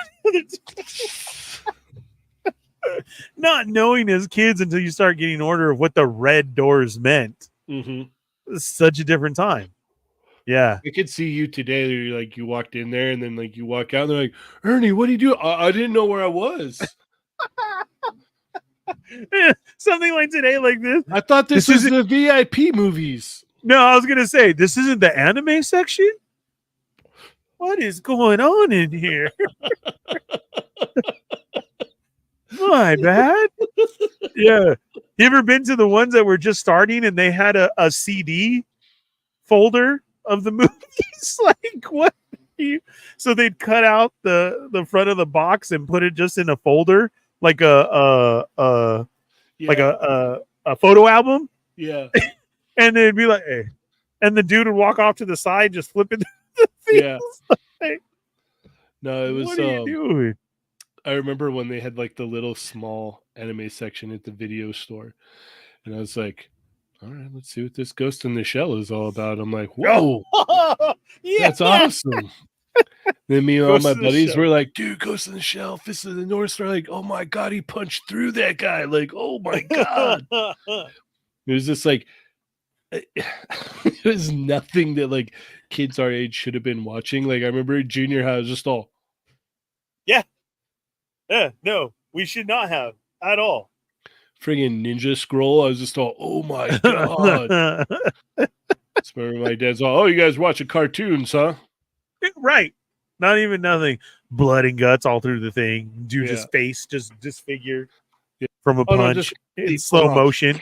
Not knowing as kids until you start getting order of what the red doors meant. Mm-hmm. It's such a different time. Yeah. I could see you today. Like you walked in there and then like you walk out and they're like, Ernie, what do you do? I didn't know where I was. Something like today, like this. I thought this was the VIP movies. No, I was gonna say this isn't the anime section. What is going on in here? My bad. Yeah. You ever been to the ones that were just starting and they had a CD folder of the movies? Like what? So they'd cut out the front of the box and put it just in a folder, like a photo album. Yeah. And they'd be like, hey. And the dude would walk off to the side, just flipping the things. Yeah. Like, no, it was what are you doing? I remember when they had like the little small anime section at the video store. And I was like, all right, let's see what this Ghost in the Shell is all about. I'm like, whoa, that's awesome. Then me and all my buddies were like, dude, Ghost in the Shell, Fist of the North Star. Like, oh my God, he punched through that guy. Like, oh my God. It was just like, it was nothing that like kids our age should have been watching. Like, I remember junior high, I was just all, no, we should not have at all. Friggin' Ninja Scroll. I was just all, oh my God. Remember my dad's all, oh, you guys watching cartoons, huh? Right. Not even nothing. Blood and guts all through the thing. Dude, his face just disfigured from a punch in slow motion.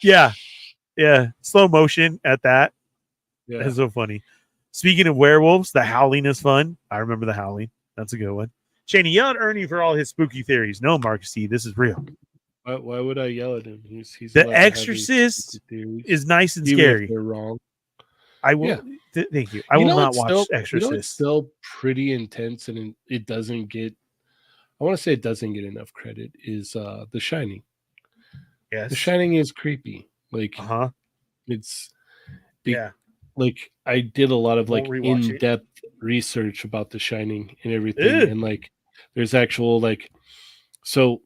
Yeah. Slow motion at that. Yeah. That's so funny. Speaking of werewolves, the Howling is fun. I remember the Howling. That's a good one. Shaney, yell at Ernie for all his spooky theories. No, Marcus C., this is real. Why would I yell at him? He's The Exorcist is nice and scary. They're wrong. I will. Yeah. Thank you. I will not watch Exorcist. It's still pretty intense, and it doesn't get. I want to say it doesn't get enough credit. Is The Shining? Yes, The Shining is creepy. Like, it's. Like I did a lot of like in-depth research about The Shining and everything, and like there's actual like, so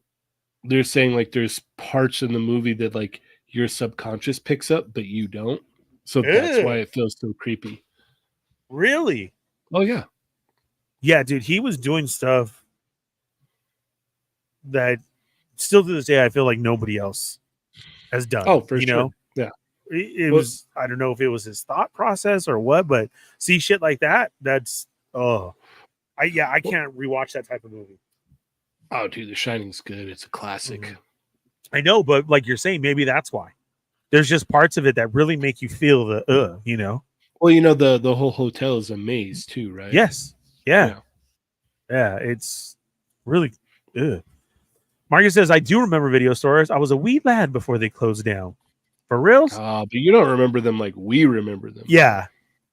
they're saying like there's parts in the movie that like your subconscious picks up, but you don't. So that's why it feels so creepy. Really? Oh yeah. Yeah, dude, he was doing stuff that still to this day I feel like nobody else has done. Oh, for you sure. know? Yeah. It Well- was, I don't know if it was his thought process or what, but see shit like that, that's I can't rewatch that type of movie. Oh, dude, The Shining's good. It's a classic. Mhm. I know, but like you're saying, maybe that's why. There's just parts of it that really make you feel the you know. Well, you know, the whole hotel is a maze too, right? Yes. Yeah. It's really Marcus says, I do remember video stores. I was a wee lad before they closed down. For reals? But you don't remember them like we remember them. Yeah.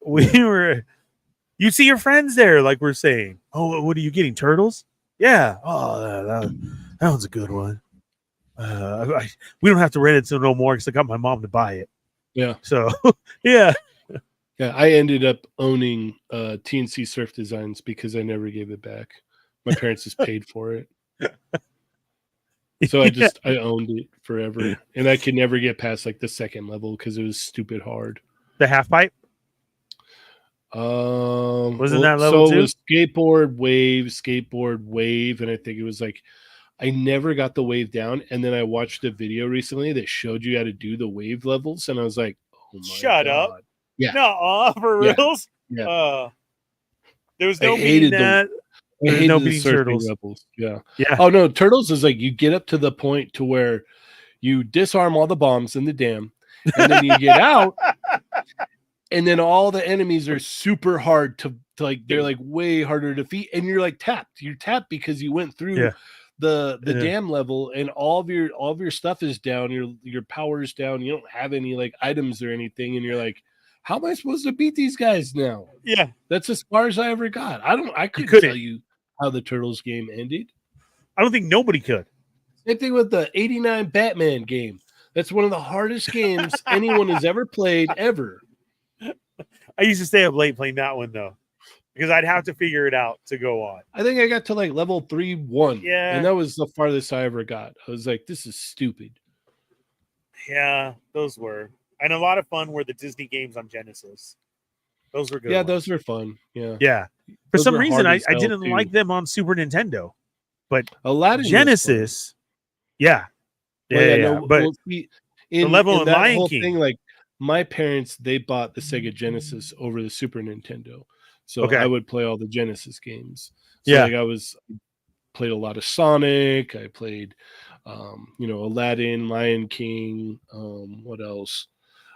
We were, you see your friends there, like we're saying. Oh, what are you getting? Turtles? Yeah. Oh, that one's a good one. We don't have to rent it no more because I got my mom to buy it. Yeah. So, yeah. Yeah, I ended up owning TNC Surf Designs because I never gave it back. My parents just paid for it. So I owned it forever. And I could never get past like the second level because it was stupid hard. The half pipe? Wasn't that level so two? It was skateboard, wave, and I think it was like I never got the wave down. And then I watched a video recently that showed you how to do the wave levels, and I was like, oh my Shut God. up. Yeah. No, for Yeah. reals? Yeah. There was I no hated beating that. I There's hated no the beating surfing turtles. levels. Yeah. Yeah. Oh no, turtles is like you get up to the point to where you disarm all the bombs in the dam, and then you get out, and then all the enemies are super hard to like. They're like way harder to defeat, and you're like tapped. You're tapped because you went through the dam level, and all of your stuff is down. Your power's down. You don't have any like items or anything, and you're like, how am I supposed to beat these guys now? Yeah. That's as far as I ever got. I couldn't tell you how the Turtles game ended. I don't think nobody could. Same thing with the 89 Batman game. That's one of the hardest games anyone has ever played, ever. I used to stay up late playing that one, though, because I'd have to figure it out to go on. I think I got to like level 3-1. Yeah. And that was the farthest I ever got. I was like, this is stupid. Yeah, those were. And a lot of fun were the Disney games on Genesis. Those were good. Yeah, ones. those were fun. Yeah. Yeah. For Those some were reason, hard I as hell, didn't too. like them on Super Nintendo. But Aladdin Genesis, yeah. No, but well, see, the level in that Lion whole King. thing, like my parents, they bought the Sega Genesis over the Super Nintendo, so Okay. I would play all the Genesis games. So Yeah. like played a lot of Sonic. I played, Aladdin, Lion King. What else?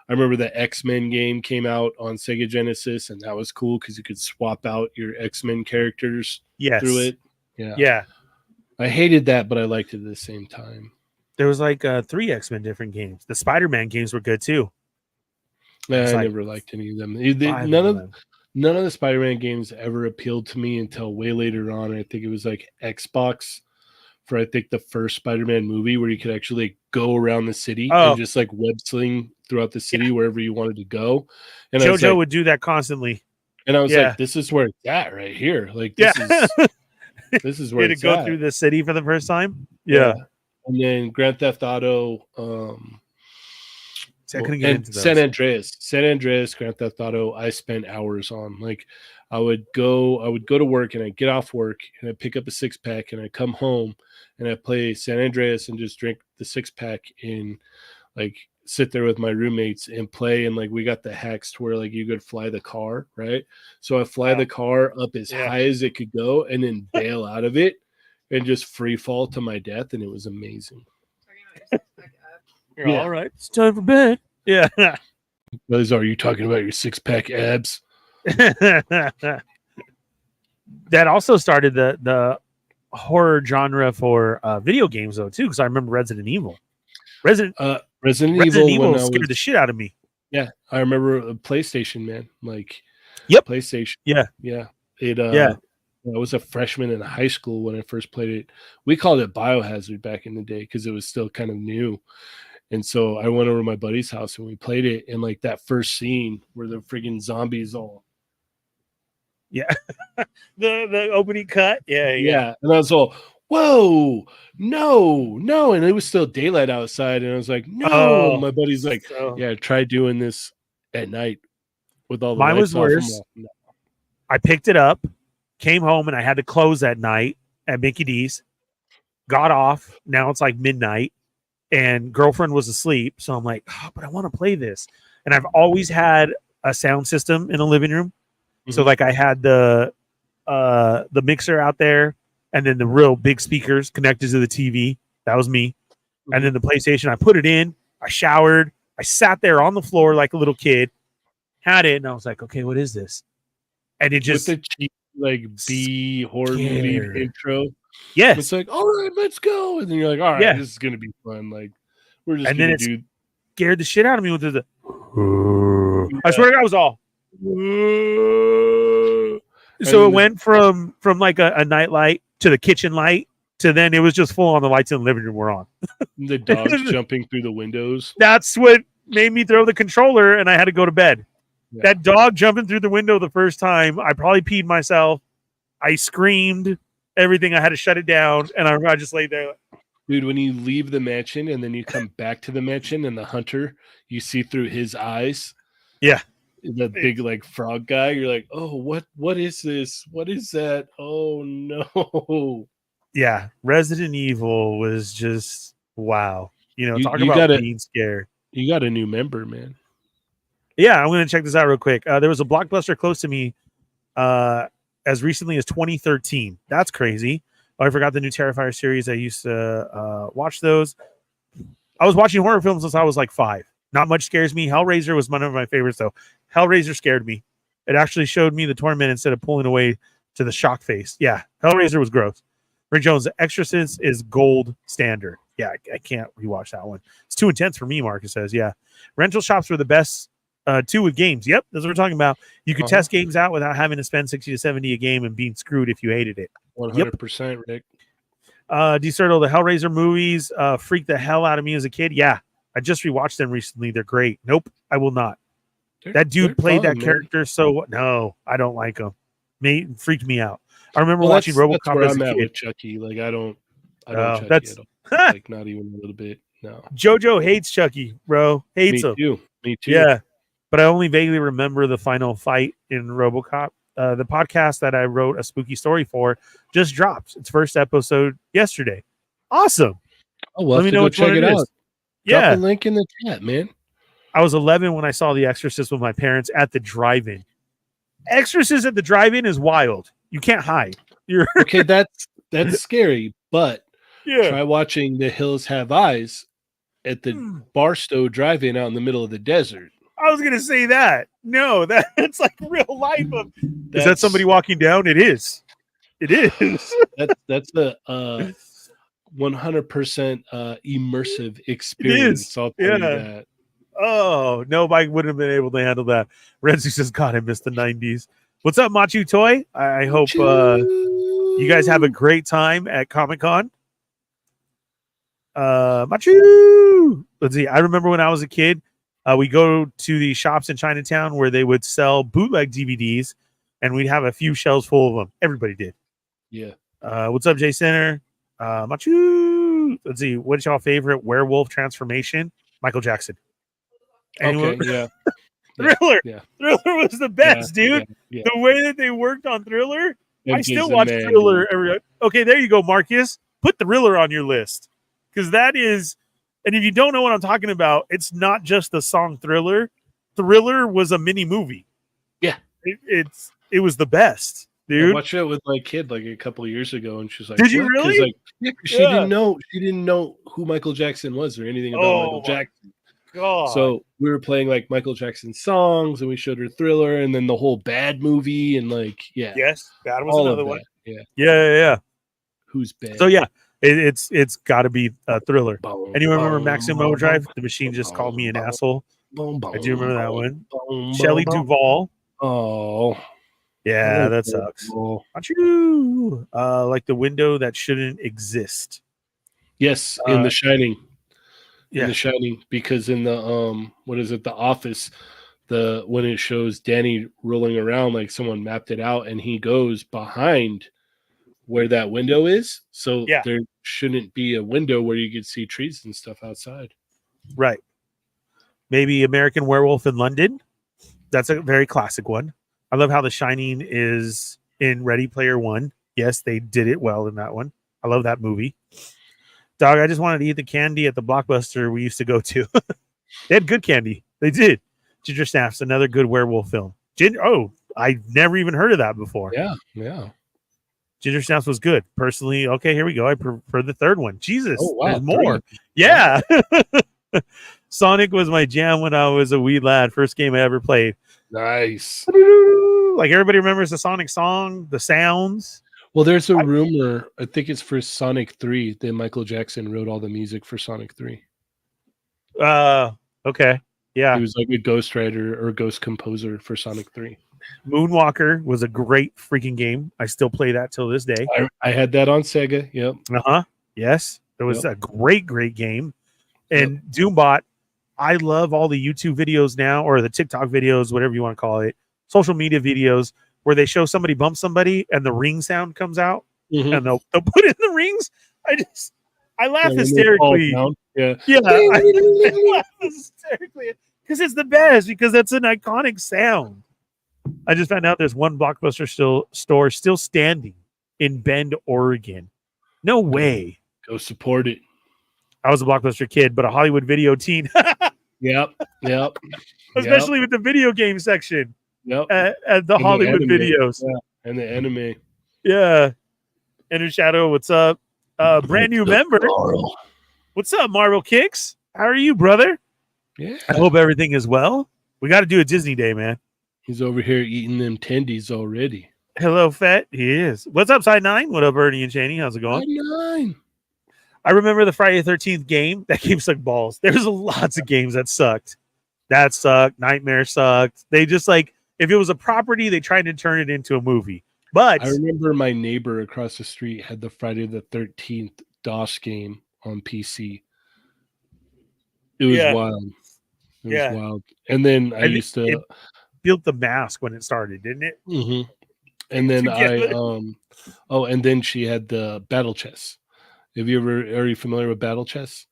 I remember the X-Men game came out on Sega Genesis, and that was cool because you could swap out your X-Men characters through it. Yeah. I hated that, but I liked it at the same time. There was like 3 X-Men different games. The Spider-Man games were good too. I It's like never liked any of them. 5 None of of them. None of the Spider-Man games ever appealed to me until way later on. I think it was like Xbox for I think the first Spider-Man movie where you could actually go around the city and just like web sling throughout the city wherever you wanted to go. And JoJo would do that constantly. And I was like, this is where it's at right here. Like this is where to it's go at. through the city for the first time. Yeah. And then Grand Theft Auto, See, I couldn't get into those. San Andreas, Grand Theft Auto. I spent hours on. Like, I would go to work and I'd get off work and I'd pick up a 6-pack and I'd come home and I'd play San Andreas and just drink the 6-pack and like sit there with my roommates and play. And like we got the hacks to where like you could fly the car, right? So I fly the car up as high as it could go and then bail out of it and just free fall to my death, and it was amazing. You're all right. It's time for bed. Yeah. Liz, are you talking about your 6-pack abs? That also started the horror genre for video games though too, because I remember Resident Evil. Resident Evil scared the shit out of me. Yeah, I remember a PlayStation, man. Like, PlayStation. Yeah. I was a freshman in high school when I first played it. We called it Biohazard back in the day because it was still kind of new. And so I went over to my buddy's house and we played it. And like that first scene where the freaking zombies all. Yeah. the opening cut. Yeah. And I was all, whoa, no. And it was still daylight outside. And I was like, no. My buddy's like, try doing this at night with all the mine was lights off. worse. I picked it up, came home, and I had to close that night at Mickey D's. Got off. Now it's like midnight, and girlfriend was asleep. So I'm like, oh, but I want to play this. And I've always had a sound system in the living room. So like I had the mixer out there, and then the real big speakers connected to the TV. That was me. And then the PlayStation, I put it in, I showered, I sat there on the floor like a little kid, had it, and I was like, okay, what is this? And it just with the cheap like B horror movie intro. Yes. It's like, all right, let's go. And then you're like, all right, this is gonna be fun. Like we're just gonna do scared the shit out of me with the I swear to God, I was all so it went from like a night light to the kitchen light to then it was just full on the lights in the living room were on. The dogs jumping through the windows. That's what made me throw the controller and I had to go to bed. Yeah. That dog jumping through the window the first time, I probably peed myself. I screamed everything. I had to shut it down and I just laid there. Dude, when you leave the mansion and then you come back to the mansion and the hunter, you see through his eyes. Yeah. The big like frog guy. You're like, oh, what is this? What is that? Oh no. Yeah, Resident Evil was just wow. Talk about being scared. You got a new member, man. Yeah, I'm going to check this out real quick. There was a blockbuster close to me as recently as 2013. That's crazy. Oh, I forgot the new Terrifier series. I used to watch those. I was watching horror films since I was like 5. Not much scares me. Hellraiser was one of my favorites, though. Hellraiser scared me. It actually showed me the torment instead of pulling away to the shock face. Yeah, Hellraiser was gross. Rick Jones, The Exorcist is gold standard. Yeah, I can't rewatch that one. It's too intense for me, Marcus says. Yeah. Rental shops were the best too with games. Yep, that's what we're talking about. You could test games out without having to spend 60 to 70 a game and being screwed if you hated it. 100%, Rick. DeCerto, the Hellraiser movies freaked the hell out of me as a kid. Yeah, I just rewatched them recently. They're great. Nope, I will not. That dude played that character so... No, I don't like him. Freaked me out. I remember watching RoboCop as a kid. With Chucky. Like I don't Chucky at all. Like not even a little bit. No. JoJo hates Chucky, bro. Hates him. Me too. Yeah, but I only vaguely remember the final fight in RoboCop. The podcast that I wrote a spooky story for just dropped its first episode yesterday. Awesome. Oh, well, let me know what check it out. Yeah, drop a link in the chat, man. I was 11 when I saw The Exorcist with my parents at the drive-in. Exorcist at the drive-in is wild. You can't hide. Okay, that's scary, but try watching The Hills Have Eyes at the Barstow drive-in out in the middle of the desert. I was gonna say that. No, that's like real life. Is that somebody walking down? It is. It is. That's a 100% immersive experience. I'll tell you that. Oh, nobody would have been able to handle that. Renzi says, God, I missed the 90s. What's up, Machu Toy? I hope you guys have a great time at Comic-Con. Machu! Let's see. I remember when I was a kid, we go to the shops in Chinatown where they would sell bootleg DVDs, and we'd have a few shelves full of them. Everybody did. Yeah. What's up, Jay Center? Machu! Let's see. What's y'all favorite werewolf transformation? Michael Jackson. Anyone? Okay, yeah. Thriller. Yeah. Thriller was the best, dude. Yeah. The way that they worked on Thriller, I still watch Thriller every. Okay, there you go, Marcus. Put Thriller on your list because that is. And if you don't know what I'm talking about, it's not just the song Thriller. Thriller was a mini movie. Yeah, it was the best, dude. I watched it with my kid like a couple of years ago, and she's like, "Did you really?" Like, she didn't know who Michael Jackson was or anything about Michael Jackson. God. So we were playing like Michael Jackson songs, and we showed her Thriller, and then the whole Bad movie, and like, yes, Bad was another one. Yeah. Who's Bad? So yeah, it's got to be a Thriller. Anyone remember Maximum Overdrive? The Machine just called me an asshole. I do remember that one. Shelley Duvall. Oh, yeah, that sucks. Not you. Like the window that shouldn't exist. Yes, in The Shining. In The Shining, because in the what is it, The Office, when it shows Danny rolling around, like someone mapped it out, and he goes behind where that window is, so there shouldn't be a window where you could see trees and stuff outside. Right. Maybe American Werewolf in London. That's a very classic one. I love how The Shining is in Ready Player One. Yes, they did it well in that one. I love that movie. Dog, I just wanted to eat the candy at the Blockbuster we used to go to. They had good candy. They did. Ginger Snaps, another good werewolf film. I never even heard of that before. Yeah, yeah. Ginger Snaps was good. Personally, okay, here we go. I prefer the third one. Jesus, Oh, wow, there's more. 3. Yeah. Sonic was my jam when I was a wee lad. First game I ever played. Nice. Like everybody remembers the Sonic song, the sounds. Well, there's a rumor. I think it's for Sonic 3 that Michael Jackson wrote all the music for Sonic 3. Okay. Yeah. He was like a ghostwriter or ghost composer for Sonic 3. Moonwalker was a great freaking game. I still play that till this day. I had that on Sega. Yep. Yes. It was a great game. And Doombot, I love all the YouTube videos now, or the TikTok videos, whatever you want to call it, social media videos, where they show somebody bump somebody and the ring sound comes out and they'll put in the rings. I laugh hysterically. Yeah. I laugh hysterically because it's the best, because that's an iconic sound. I just found out there's one Blockbuster store still standing in Bend, Oregon. No way. Go support it. I was a Blockbuster kid, but a Hollywood video teen. Yep. Especially with the video game section. Yep. At the Hollywood videos. Yeah. And the anime. Yeah. Enter Shadow, what's up? Brand new member. Carl. What's up, Marvel Kicks? How are you, brother? Yeah. I hope everything is well. We got to do a Disney day, man. He's over here eating them tendies already. Hello, Fett. He is. What's up, Side 9? What up, Ernie and Cheney? How's it going? Side 9. I remember the Friday the 13th game. That game sucked balls. There's lots of games that sucked. That sucked. Nightmare sucked. They just if it was a property, they tried to turn it into a movie. But I remember my neighbor across the street had the Friday the 13th DOS game on PC. It was wild. It was wild. And then I used to... It built the mask when it started, didn't it? Mm-hmm. And then and then she had the Battle Chess. Are you familiar with Battle Chess?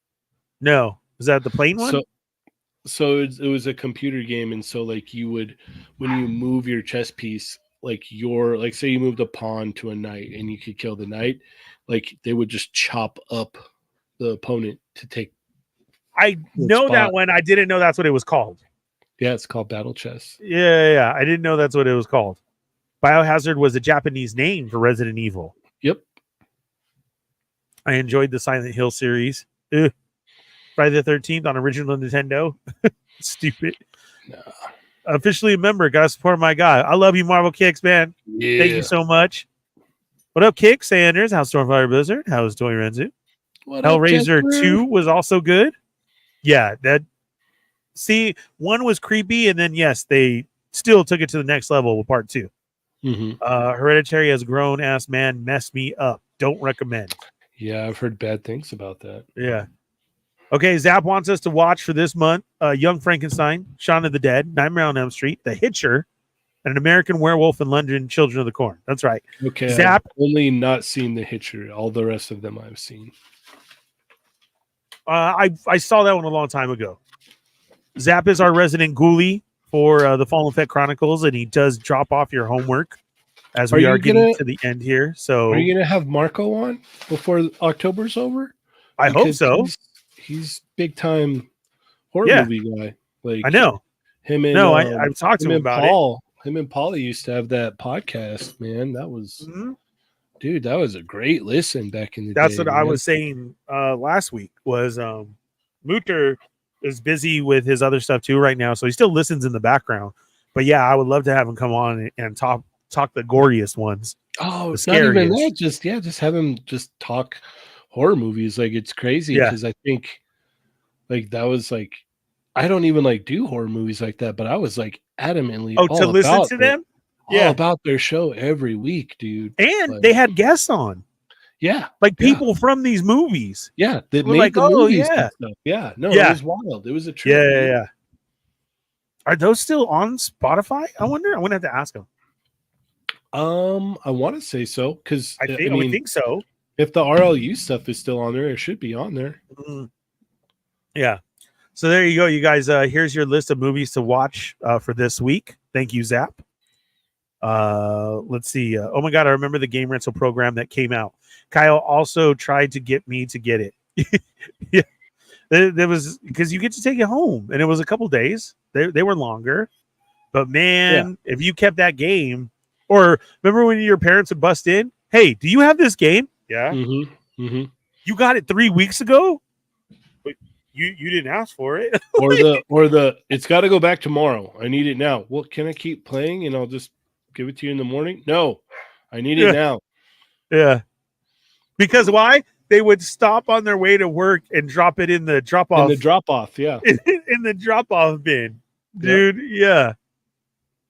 No. Is that the plane one? So it was a computer game, and so you would, when you move your chess piece, say you moved a pawn to a knight and you could kill the knight, they would just chop up the opponent to take. I know that one. I didn't know that's what it was called. Yeah, it's called Battle Chess. Yeah. I didn't know that's what it was called. Biohazard was a Japanese name for Resident Evil. Yep. I enjoyed the Silent Hill series. Ugh. Friday the 13th on original Nintendo. Stupid. Nah. Officially a member. Gotta support my guy. I love you, Marvel Kicks, man. Yeah. Thank you so much. What up, Kick? Sanders? How's Stormfire Blizzard? How's Toy Renzu? Hellraiser 2 was also good. Yeah, one was creepy, and then yes, they still took it to the next level with part 2. Mm-hmm. Hereditary as grown ass man messed me up. Don't recommend. Yeah, I've heard bad things about that. Yeah. Okay, Zap wants us to watch for this month Young Frankenstein, Shaun of the Dead, Nightmare on Elm Street, The Hitcher, and An American Werewolf in London, Children of the Corn. That's right. Okay, Zap. I've only not seen The Hitcher. All the rest of them I've seen. I saw that one a long time ago. Zap is our resident ghoulie for the Fallen Fett Chronicles, and he does drop off your homework as we are getting to the end here. So, are you going to have Marco on before October's over? I hope so. He's big time horror movie guy. I know him and I've talked to him about Paul. Him and Paulie used to have that podcast. Man, that was dude. That was a great listen back in the day. That's what I was saying last week. Was Mooter is busy with his other stuff too right now, so he still listens in the background. But yeah, I would love to have him come on and talk the goriest ones. Oh, it's not even that. Just have him just talk horror movies. It's crazy because I think that was I don't even do horror movies like that, but I was adamantly to listen to them about their show every week, dude. And they had guests on, people from these movies, that made the movies and stuff. It was wild. It was a trip. Yeah. Are those still on Spotify? I wonder. I'm gonna have to ask them. I want to say so because I think so. If the RLU stuff is still on there, it should be on there. Yeah. So there you go, you guys. Here's your list of movies to watch for this week. Thank you, Zap. Let's see. Oh my god, I remember the game rental program that came out. Kyle also tried to get me to get it. Yeah, there was because you get to take it home, and it was a couple days. They were longer, but man, if you kept that game, or remember when your parents would bust in, hey, do you have this game? Yeah. You got it 3 weeks ago, but you didn't ask for it. or the it's got to go back tomorrow. I need it now. Well, can I keep playing and I'll just give it to you in the morning? No, I need it now. Yeah. Because why? They would stop on their way to work and drop it in the drop off. In the drop off, yeah. In the drop off bin. Dude, yeah.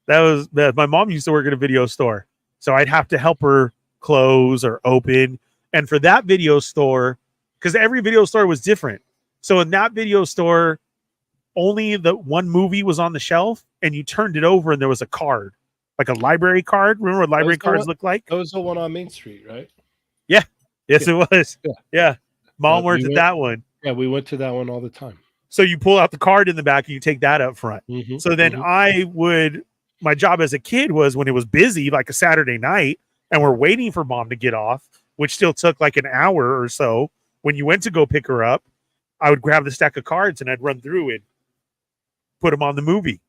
That my mom used to work at a video store. So I'd have to help her close or open. And for that video store, because every video store was different. So in that video store, only the one movie was on the shelf, and you turned it over and there was a card, like a library card. Remember what library cards look like? That was the one on Main Street, right? Yeah. Yes, it was. Yeah. Mom worked at that one. Yeah, we went to that one all the time. So you pull out the card in the back and you take that up front. So then my job as a kid was when it was busy, like a Saturday night, and we're waiting for mom to get off, which still took like an hour or so. When you went to go pick her up, I would grab the stack of cards and I'd run through and put them on the movie.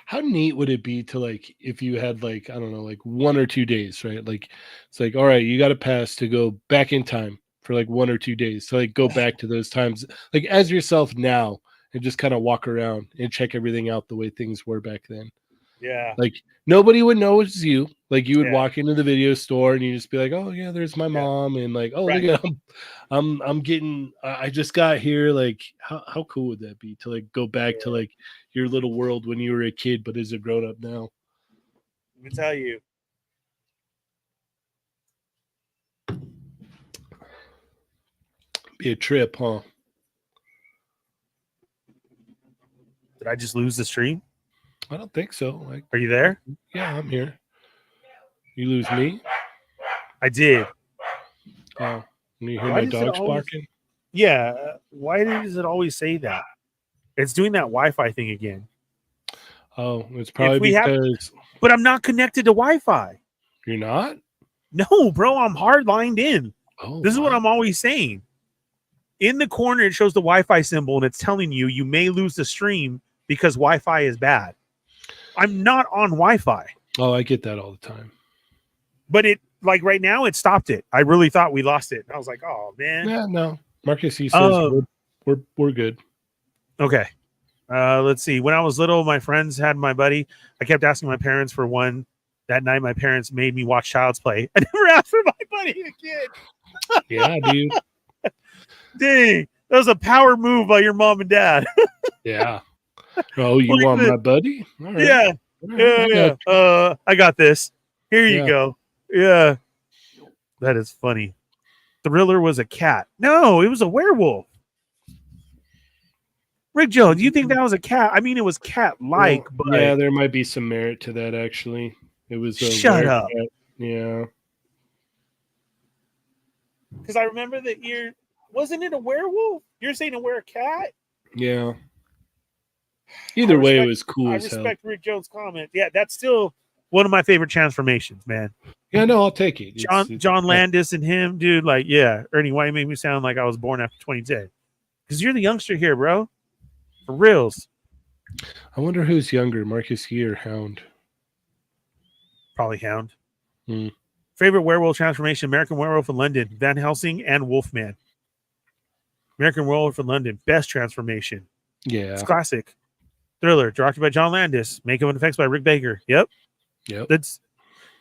How neat would it be to, like, if you had, like, I don't know, like 1 or 2 days, right? Like, it's like, all right, you got a pass to go back in time for like 1 or 2 days. So like go back to those times, like as yourself now, and just kind of walk around and check everything out the way things were back then. Yeah. Like nobody would know it's you. Like you would walk into the video store and you just be like, oh yeah, there's my mom. And like, oh, look at I just got here. Like how cool would that be to like go back to like your little world when you were a kid, but as a grown up now? Let me tell you. Be a trip, huh? Did I just lose the stream? I don't think so. Like, are you there? Yeah, I'm here. You lose me? I did. Oh, you hear my dogs barking? Yeah. Why does it always say that? It's doing that Wi-Fi thing again. Oh, it's probably because. But I'm not connected to Wi-Fi. You're not? No, bro. I'm hard lined in. Oh, this is what I'm always saying. In the corner, it shows the Wi-Fi symbol, and it's telling you may lose the stream because Wi-Fi is bad. I'm not on Wi-Fi. Oh, I get that all the time. But it, like right now, it stopped it. I really thought we lost it. I was like, oh man. Yeah, no. Marcus, he says we're good. Okay. Let's see. When I was little, my friends had my buddy. I kept asking my parents for one. That night, my parents made me watch Child's Play. I never asked for my buddy again. Yeah, dude. Dang, that was a power move by your mom and dad. Yeah. Oh, you want my buddy? All right. Yeah. Yeah. I got this. Here you go. Yeah. That is funny. Thriller was a cat. No, it was a werewolf. Rick Joe, do you think that was a cat? I mean, it was cat-like, but yeah, there might be some merit to that. Actually, it was. Shut up. Cat. Yeah. Because I remember that ear. Wasn't it a werewolf? You're saying to wear a cat? Yeah. Either way, it was cool. I respect Rick Jones' comment. Yeah, that's still one of my favorite transformations, man. Yeah, no, I'll take it. John Landis and him, dude. Like, yeah, Ernie, why you make me sound like I was born after 2010? Because you're the youngster here, bro. For reals. I wonder who's younger, Marcus Yee or Hound? Probably Hound. Favorite werewolf transformation: American Werewolf in London, Van Helsing, and Wolfman. American Werewolf in London, best transformation. Yeah, it's classic. Thriller, directed by John Landis, makeup and effects by Rick Baker. Yep. That's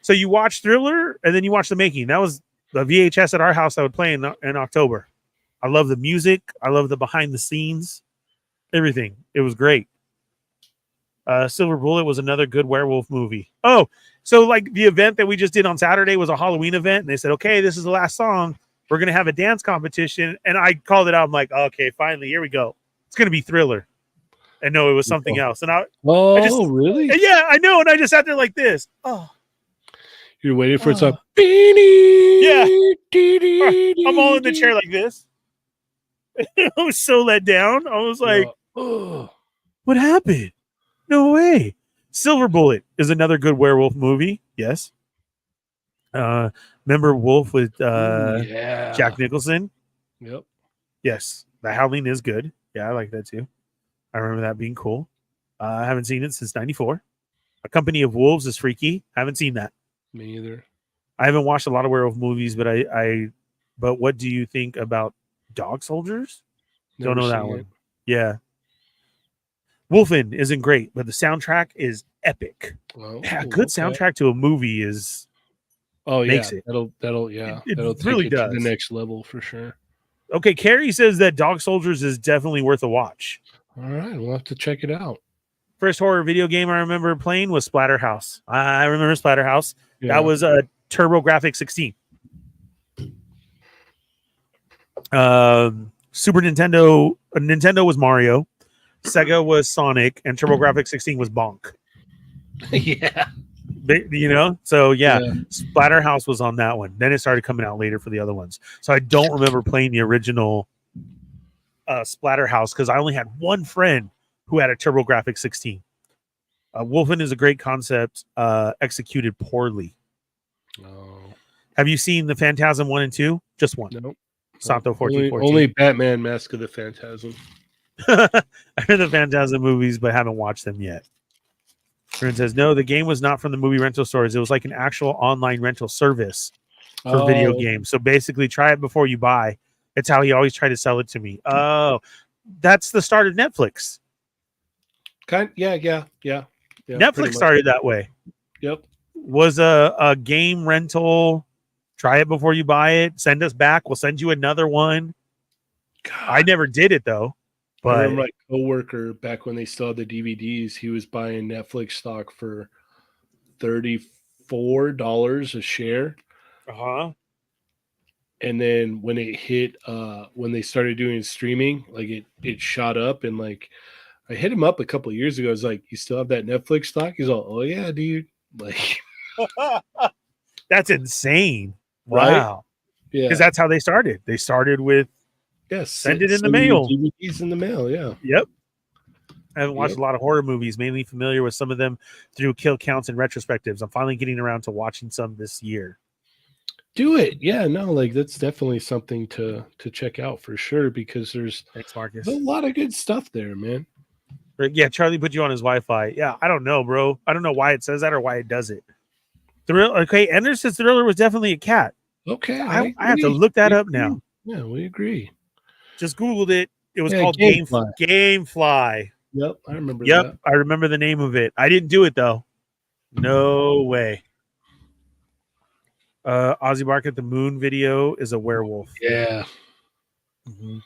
so you watch Thriller and then you watch the making. That was the VHS at our house I would play in October. I love the music. I love the behind the scenes, everything. It was great. Silver Bullet was another good werewolf movie. Oh, so like the event that we just did on Saturday was a Halloween event, and they said, okay, this is the last song. We're going to have a dance competition. And I called it out. I'm like, okay, finally, here we go. It's going to be Thriller. And no, it was something else. And I just, really? Yeah, I know. And I just sat there like this. Oh, you're waiting for some. Yeah. I'm all in the chair like this. I was so let down. I was like, oh, what happened? No way. Silver Bullet is another good werewolf movie. Yes. Remember Wolf with Yeah. Jack Nicholson? Yep. Yes. The Howling is good. Yeah, I like that too. I remember that being cool. I haven't seen it since '94. A Company of Wolves is freaky. Haven't seen that. Me either. I haven't watched a lot of werewolf movies, but but what do you think about Dog Soldiers? Don't know that seen one. it. Yeah. Wolfen isn't great, but the soundtrack is epic. Oh, Yeah, a good okay. soundtrack to a movie is makes it. That'll It that'll take really it to does. the next level for sure. Okay. Carrie says that Dog Soldiers is definitely worth a watch. All right, we'll have to check it out. First horror video game I remember playing was Splatterhouse. I remember Splatterhouse. Yeah. That was a TurboGrafx 16. Super Nintendo. Nintendo was Mario. Sega was Sonic, and TurboGrafx 16 was Bonk. Yeah. You know, so yeah, Splatterhouse was on that one. Then it started coming out later for the other ones. So I don't remember playing the original Splatterhouse because I only had one friend who had a TurboGrafx 16. Wolfen is a great concept, executed poorly. Oh. Have you seen the Phantasm 1 and 2? Just one. Nope. Santo 1414. Only Batman Mask of the Phantasm. I heard the Phantasm movies, but haven't watched them yet. Aaron says, no, the game was not from the movie rental stores. It was like an actual online rental service for video games. So basically, try it before you buy. It's how he always tried to sell it to me. Oh, that's the start of Netflix. Yeah, Netflix started that way. Yep. Was a game rental. Try it before you buy it. Send us back. We'll send you another one. God. I never did it though. But I remember my coworker back when they still had the DVDs, he was buying Netflix stock for $34 a share. And then when it hit when they started doing streaming, like it shot up, and like I hit him up a couple of years ago. I was like, you still have that Netflix stock? He's all, oh yeah, dude. Like that's insane. Right? Wow. Yeah. Because that's how they started. They started with send it in the mail. DVDs in the mail, yeah. Yep. I haven't watched a lot of horror movies, mainly familiar with some of them through kill counts and retrospectives. I'm finally getting around to watching some this year. Do it. Yeah, no, like that's definitely something to check out for sure, because there's Marcus. a lot of good stuff there, man. Yeah, Charlie put you on his Wi-Fi. Yeah, I don't know, bro. I don't know why it says that or why it does it. Okay, Ender says Thriller was definitely a cat. Okay. I have to look that up now. Yeah, we agree. Just Googled it. It was called Gamefly. Yep, I remember that. Yep, I remember the name of it. I didn't do it, though. No way. Ozzy Bark at the Moon video is a werewolf. Yeah. Mm-hmm.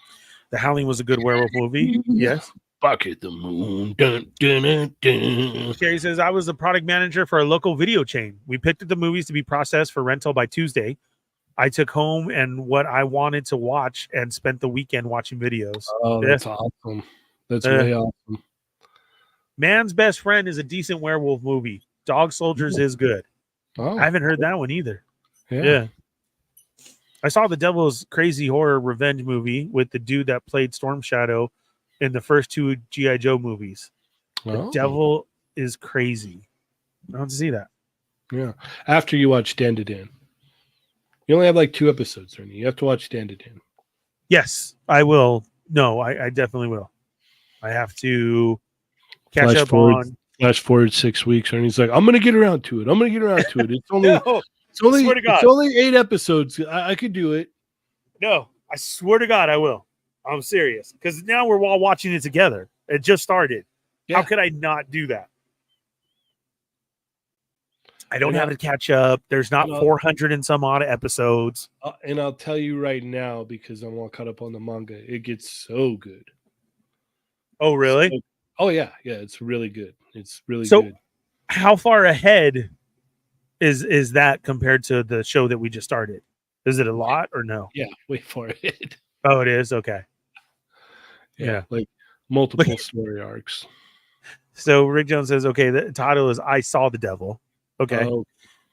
The Howling was a good werewolf movie. Yes. Bark at the Moon. Dun, dun, dun, dun. Carrie says, I was a product manager for a local video chain. We picked up the movies to be processed for rental by Tuesday. I took home and what I wanted to watch and spent the weekend watching videos. Oh, that's awesome. That's really awesome. Man's Best Friend is a decent werewolf movie. Dog Soldiers is good. Oh, I haven't heard that one either. Yeah. I saw the Devil's Crazy Horror Revenge movie with the dude that played Storm Shadow in the first two G.I. Joe movies. The Devil is Crazy. I don't see that. Yeah. After you watch Dan to Dan. You only have like 2 episodes, Ernie. You have to watch Dan to Dan. Yes, I will. No, I definitely will. I have to catch up on. Flash forward 6 weeks, Ernie's like, I'm gonna get around to it. It's only it's only 8 episodes. I could do it. No, I swear to God, I will. I'm serious. Because now we're all watching it together. It just started. Yeah. How could I not do that? I don't have to catch up. There's not 400 and some odd episodes. And I'll tell you right now, because I'm all caught up on the manga, it gets so good. Oh, really? Yeah. It's really good. It's really good. So how far ahead is that compared to the show that we just started? Is it a lot or no? Yeah, way far ahead. Oh, it is? Okay. Yeah. Like multiple story arcs. So Rick Jones says, okay, the title is I Saw the Devil. Okay.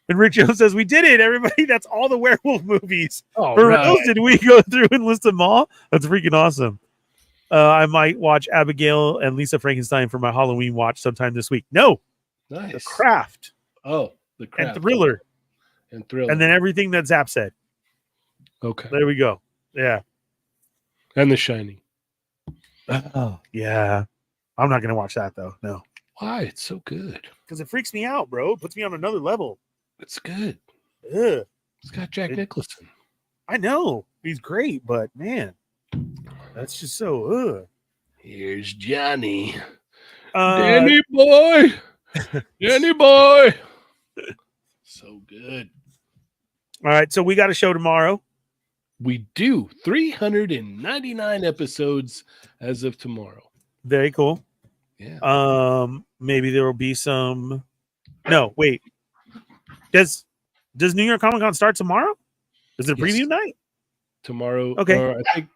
And Rick Jones says, we did it, everybody. That's all the werewolf movies. Did we go through and list them all? That's freaking awesome. I might watch Abigail and Lisa Frankenstein for my Halloween watch sometime this week. No, Nice. The Craft, Oh, the Craft. and Thriller. And Thriller. And then everything that Zap said. Okay. There we go. Yeah. And The Shining. Oh, yeah. I'm not going to watch that, though. No. Why? It's so good. Because it freaks me out, bro. It puts me on another level. It's good. Ugh. It's got Jack Nicholson. I know. He's great, but man, that's just so, ugh. Here's Johnny. Danny boy. Danny boy. So good. All right. So we got a show tomorrow. We do 399 episodes as of tomorrow. Very cool. Yeah. Maybe there will be some. No, wait. Does New York Comic Con start tomorrow? Is it a preview night? Tomorrow. Okay. I think.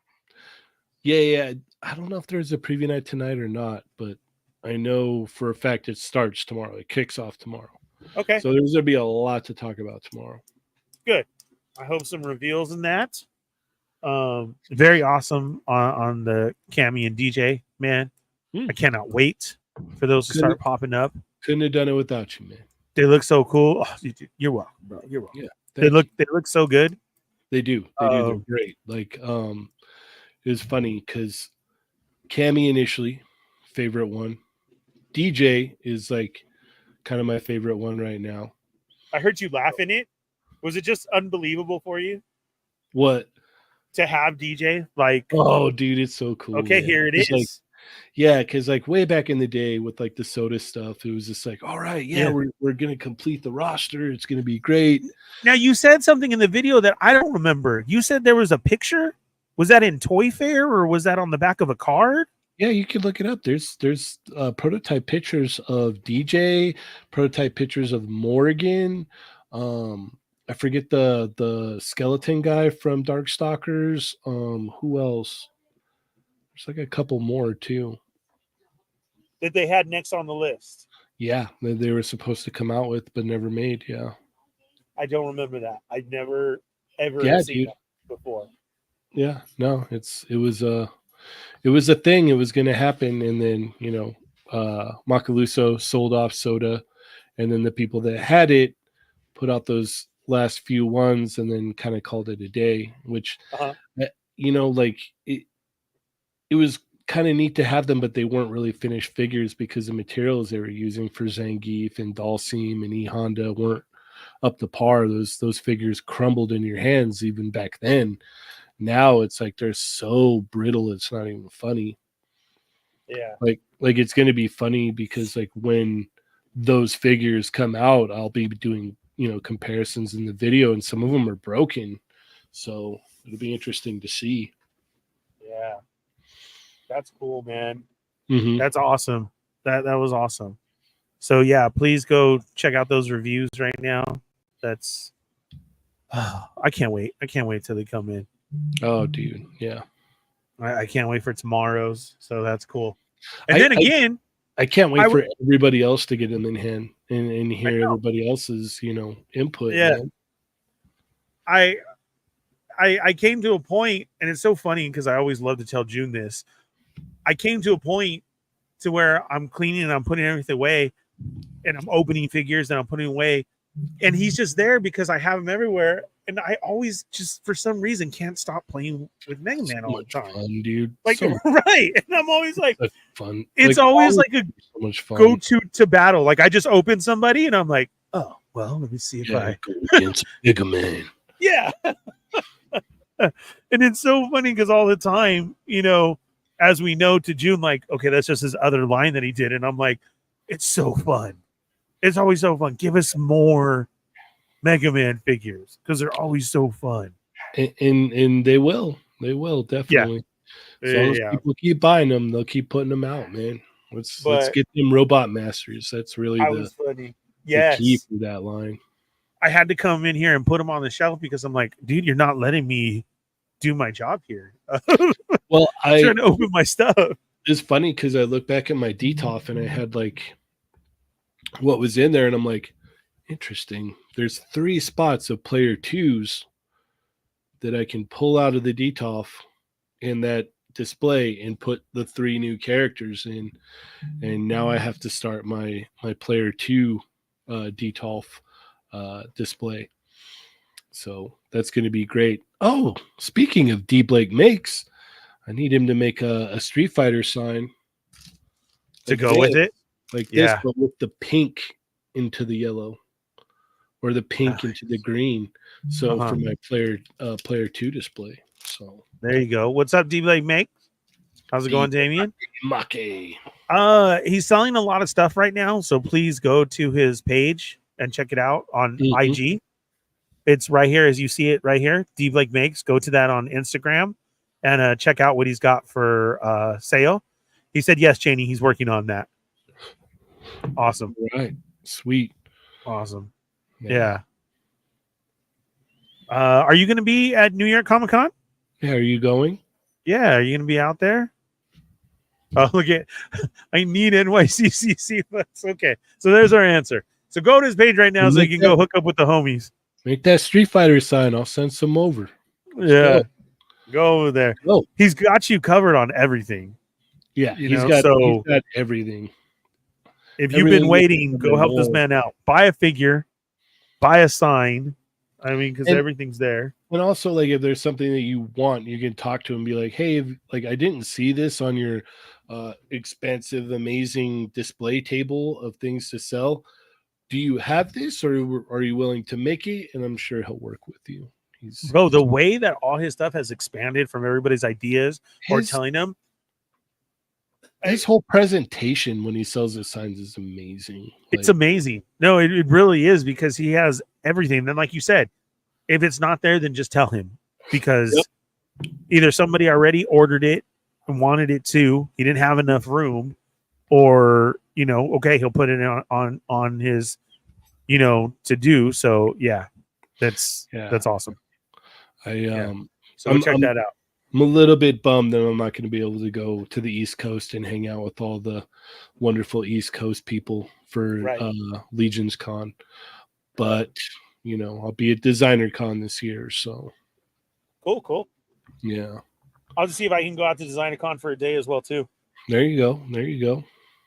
Yeah. I don't know if there's a preview night tonight or not, but I know for a fact it starts tomorrow. It kicks off tomorrow. Okay. So there's going to be a lot to talk about tomorrow. Good. I hope some reveals in that. Very awesome on the Cammy and DJ, man. I cannot wait for those to start popping up. Couldn't have done it without you, man. They look so cool. Oh, you're welcome, bro. You're welcome. Yeah, they look so good. They do. They're great. Like, it was funny because Cammy initially, favorite one. DJ is like kind of my favorite one right now. I heard you laugh in it. Was it just unbelievable for you? What? To have DJ? Like, oh, dude, it's so cool. Okay, man. Here it is. Like, yeah, because like way back in the day with like the soda stuff, it was just like, all right, we're gonna complete the roster. It's gonna be great. Now you said something in the video that I don't remember. You said there was a picture. Was that in Toy Fair or was that on the back of a card? Yeah, you can look it up. There's prototype pictures of DJ, prototype pictures of Morgan. I forget the skeleton guy from Darkstalkers. Who else? There's like a couple more too. That they had next on the list. Yeah, they were supposed to come out with, but never made. Yeah. I don't remember that. I never ever seen that before. Yeah, no, it was a thing. It was going to happen, and then Macaluso sold off Soda, and then the people that had it put out those last few ones, and then kind of called it a day. Which, like it was kind of neat to have them, but they weren't really finished figures because the materials they were using for Zangief and Dalsim and E Honda weren't up to par. Those figures crumbled in your hands even back then. Now it's like they're so brittle it's not even funny. Yeah. Like it's going to be funny because like when those figures come out, I'll be doing, comparisons in the video and some of them are broken. So it'll be interesting to see. Yeah. That's cool, man. Mm-hmm. That's awesome. That was awesome. So yeah, please go check out those reviews right now. That's I can't wait. I can't wait till they come in. Oh, dude. Yeah. I can't wait for tomorrow's. So that's cool. And then again, I can't wait for everybody else to get them in hand and hear everybody else's, input. Yeah. Man. I came to a point, and it's so funny because I always love to tell June this. I came to a point to where I'm cleaning and I'm putting everything away, and I'm opening figures and I'm putting away, and he's just there because I have him everywhere, and I always just for some reason can't stop playing with Mega Man all the time, fun, dude. Like right, and I'm always like, fun. It's like, always like a so much fun. Go to battle. Like I just open somebody and I'm like, oh well, let me see if I go against Mega Man. Yeah. And it's so funny because all the time, as we know to June, like, okay, that's just his other line that he did. And I'm like, it's so fun. It's always so fun. Give us more Mega Man figures because they're always so fun. And they will. They will, definitely. Yeah. As long as people keep buying them, they'll keep putting them out, man. Let's get them Robot Masters. That's really the key for that line. I had to come in here and put them on the shelf because I'm like, dude, you're not letting me do my job here. Well, I'm trying to open my stuff. It's funny because I look back at my DTOF and I had like what was in there, and I'm like, interesting. There's 3 spots of player 2s that I can pull out of the DTOF, and that display and put the 3 new characters in, and now I have to start my player 2 DTOLF display. So that's going to be great. Oh, speaking of D Blake Makes, I need him to make a Street Fighter sign to go with it, like Yeah. this, but with the pink into the yellow, or the pink into the green. So for my player 2 display. So there you go. What's up, D Blake Make? How's it going, Damien? Make. He's selling a lot of stuff right now, so please go to his page and check it out on IG. It's right here as you see it right here. D Blake Makes. Go to that on Instagram and check out what he's got for sale. He said yes, Cheney. He's working on that. Awesome. Right. Sweet. Awesome. Yeah. Are you going to be at New York Comic Con? Yeah. Are you going? Yeah. Are you going to be out there? Oh, look at. I need NYCCC. That's okay. So there's our answer. So go to his page right now so you can go hook up with the homies. Make that Street Fighter sign. I'll send some over. Yeah. Go over there. Go. He's got you covered on everything. Yeah. He's got everything. If you've been waiting, go help this man out. Buy a figure, buy a sign. I mean, because everything's there. And also, like, if there's something that you want, you can talk to him and be like, hey, like, I didn't see this on your expensive, amazing display table of things to sell. Do you have this, or are you willing to make it? And I'm sure he'll work with you. Bro, the way that all his stuff has expanded from everybody's ideas or telling them. His whole presentation when he sells his signs is amazing. It's amazing. No, it really is, because he has everything. Then, like you said, if it's not there, then just tell him, because either somebody already ordered it and wanted it too, he didn't have enough room, or okay, he'll put it on his to do. So yeah, that's awesome. So check that out. I'm a little bit bummed that I'm not going to be able to go to the East Coast and hang out with all the wonderful East Coast people for Legion's Con. But, I'll be at Designer Con this year. So cool. Yeah. I'll just see if I can go out to Designer Con for a day as well, too. There you go.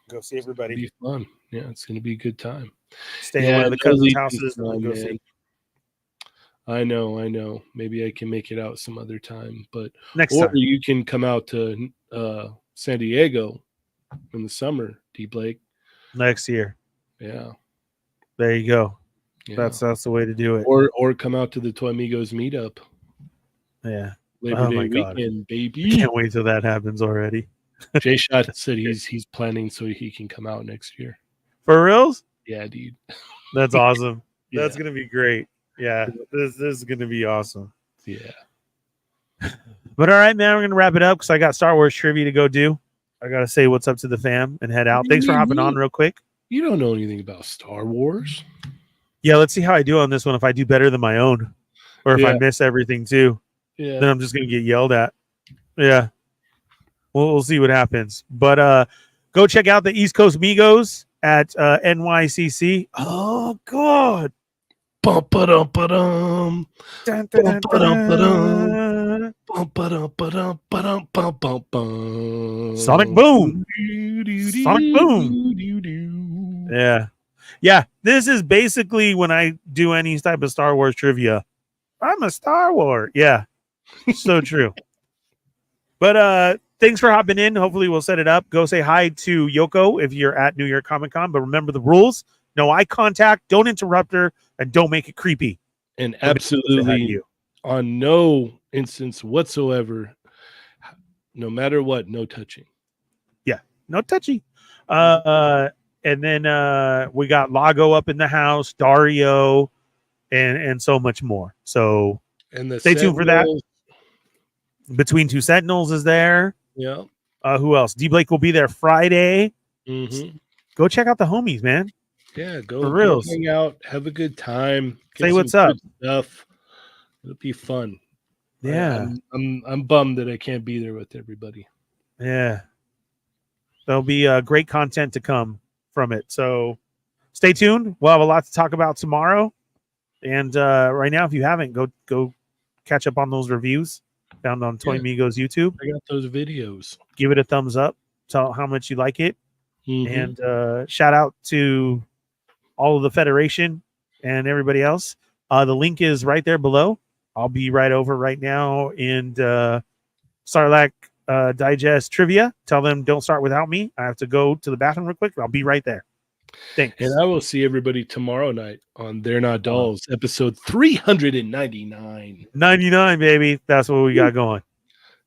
Go see everybody. It'll be fun. Yeah, it's going to be a good time. Stay in one of the cousins' houses and go see. I know. Maybe I can make it out some other time, but next time you can come out to San Diego in the summer, D Blake. Next year. Yeah. There you go. Yeah. That's the way to do it. Or come out to the Toy Amigos meetup. Yeah. Labor Day weekend, baby. Can't wait till that happens already. Jay Shot said he's planning so he can come out next year. For reals? Yeah, dude. That's awesome. That's gonna be great. Yeah, this is gonna be awesome. Yeah. But all right, man, we're gonna wrap it up because I got Star Wars trivia to go do. I gotta say what's up to the fam and head out. Thanks for hopping on real quick. You don't know anything about Star Wars. Yeah, let's see how I do on this one. If I do better than my own, or if I miss everything too, then I'm just gonna get yelled at. Yeah, we'll see what happens. But go check out the East Coast Migos at NYCC. Oh God. Sonic Boom. Sonic Boom. Yeah. This is basically when I do any type of Star Wars trivia. I'm a Star Wars. Yeah. So true. But thanks for hopping in. Hopefully we'll set it up. Go say hi to Yoko if you're at New York Comic Con. But remember the rules. No eye contact, don't interrupt her, and don't make it creepy. And absolutely, on no instance whatsoever, no matter what, no touching. Yeah, no touchy. And then we got Lago up in the house, Dario, and so much more. So stay tuned for that. Between Two Sentinels is there. Yeah. Who else? D Blake will be there Friday. Mm-hmm. Go check out the homies, man. Yeah, go hang out, have a good time. Say what's up. Stuff. It'll be fun. Yeah, I'm bummed that I can't be there with everybody. Yeah, there'll be great content to come from it. So stay tuned. We'll have a lot to talk about tomorrow. And right now, if you haven't, go catch up on those reviews. found on Toy Yeah. Migos YouTube. I got those videos. Give it a thumbs up. Tell how much you like it. Mhm. And shout out to all of the Federation and everybody else. The link is right there below. I'll be right over right now in Sarlacc Digest Trivia. Tell them don't start without me. I have to go to the bathroom real quick. I'll be right there. Thanks. And I will see everybody tomorrow night on They're Not Dolls, episode 399. 99, baby. That's what we got going.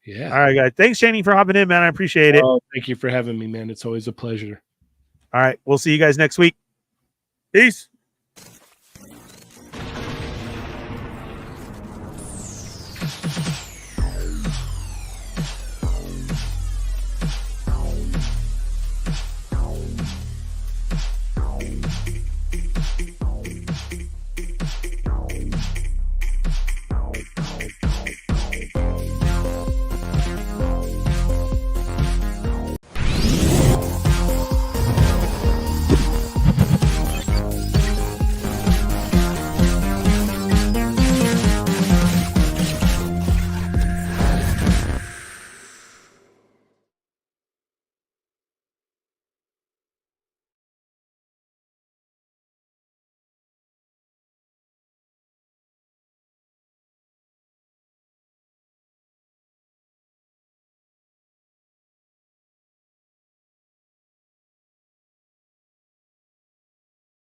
Yeah. All right, guys. Thanks, Shani, for hopping in, man. I appreciate it. Oh, thank you for having me, man. It's always a pleasure. All right. We'll see you guys next week. Peace.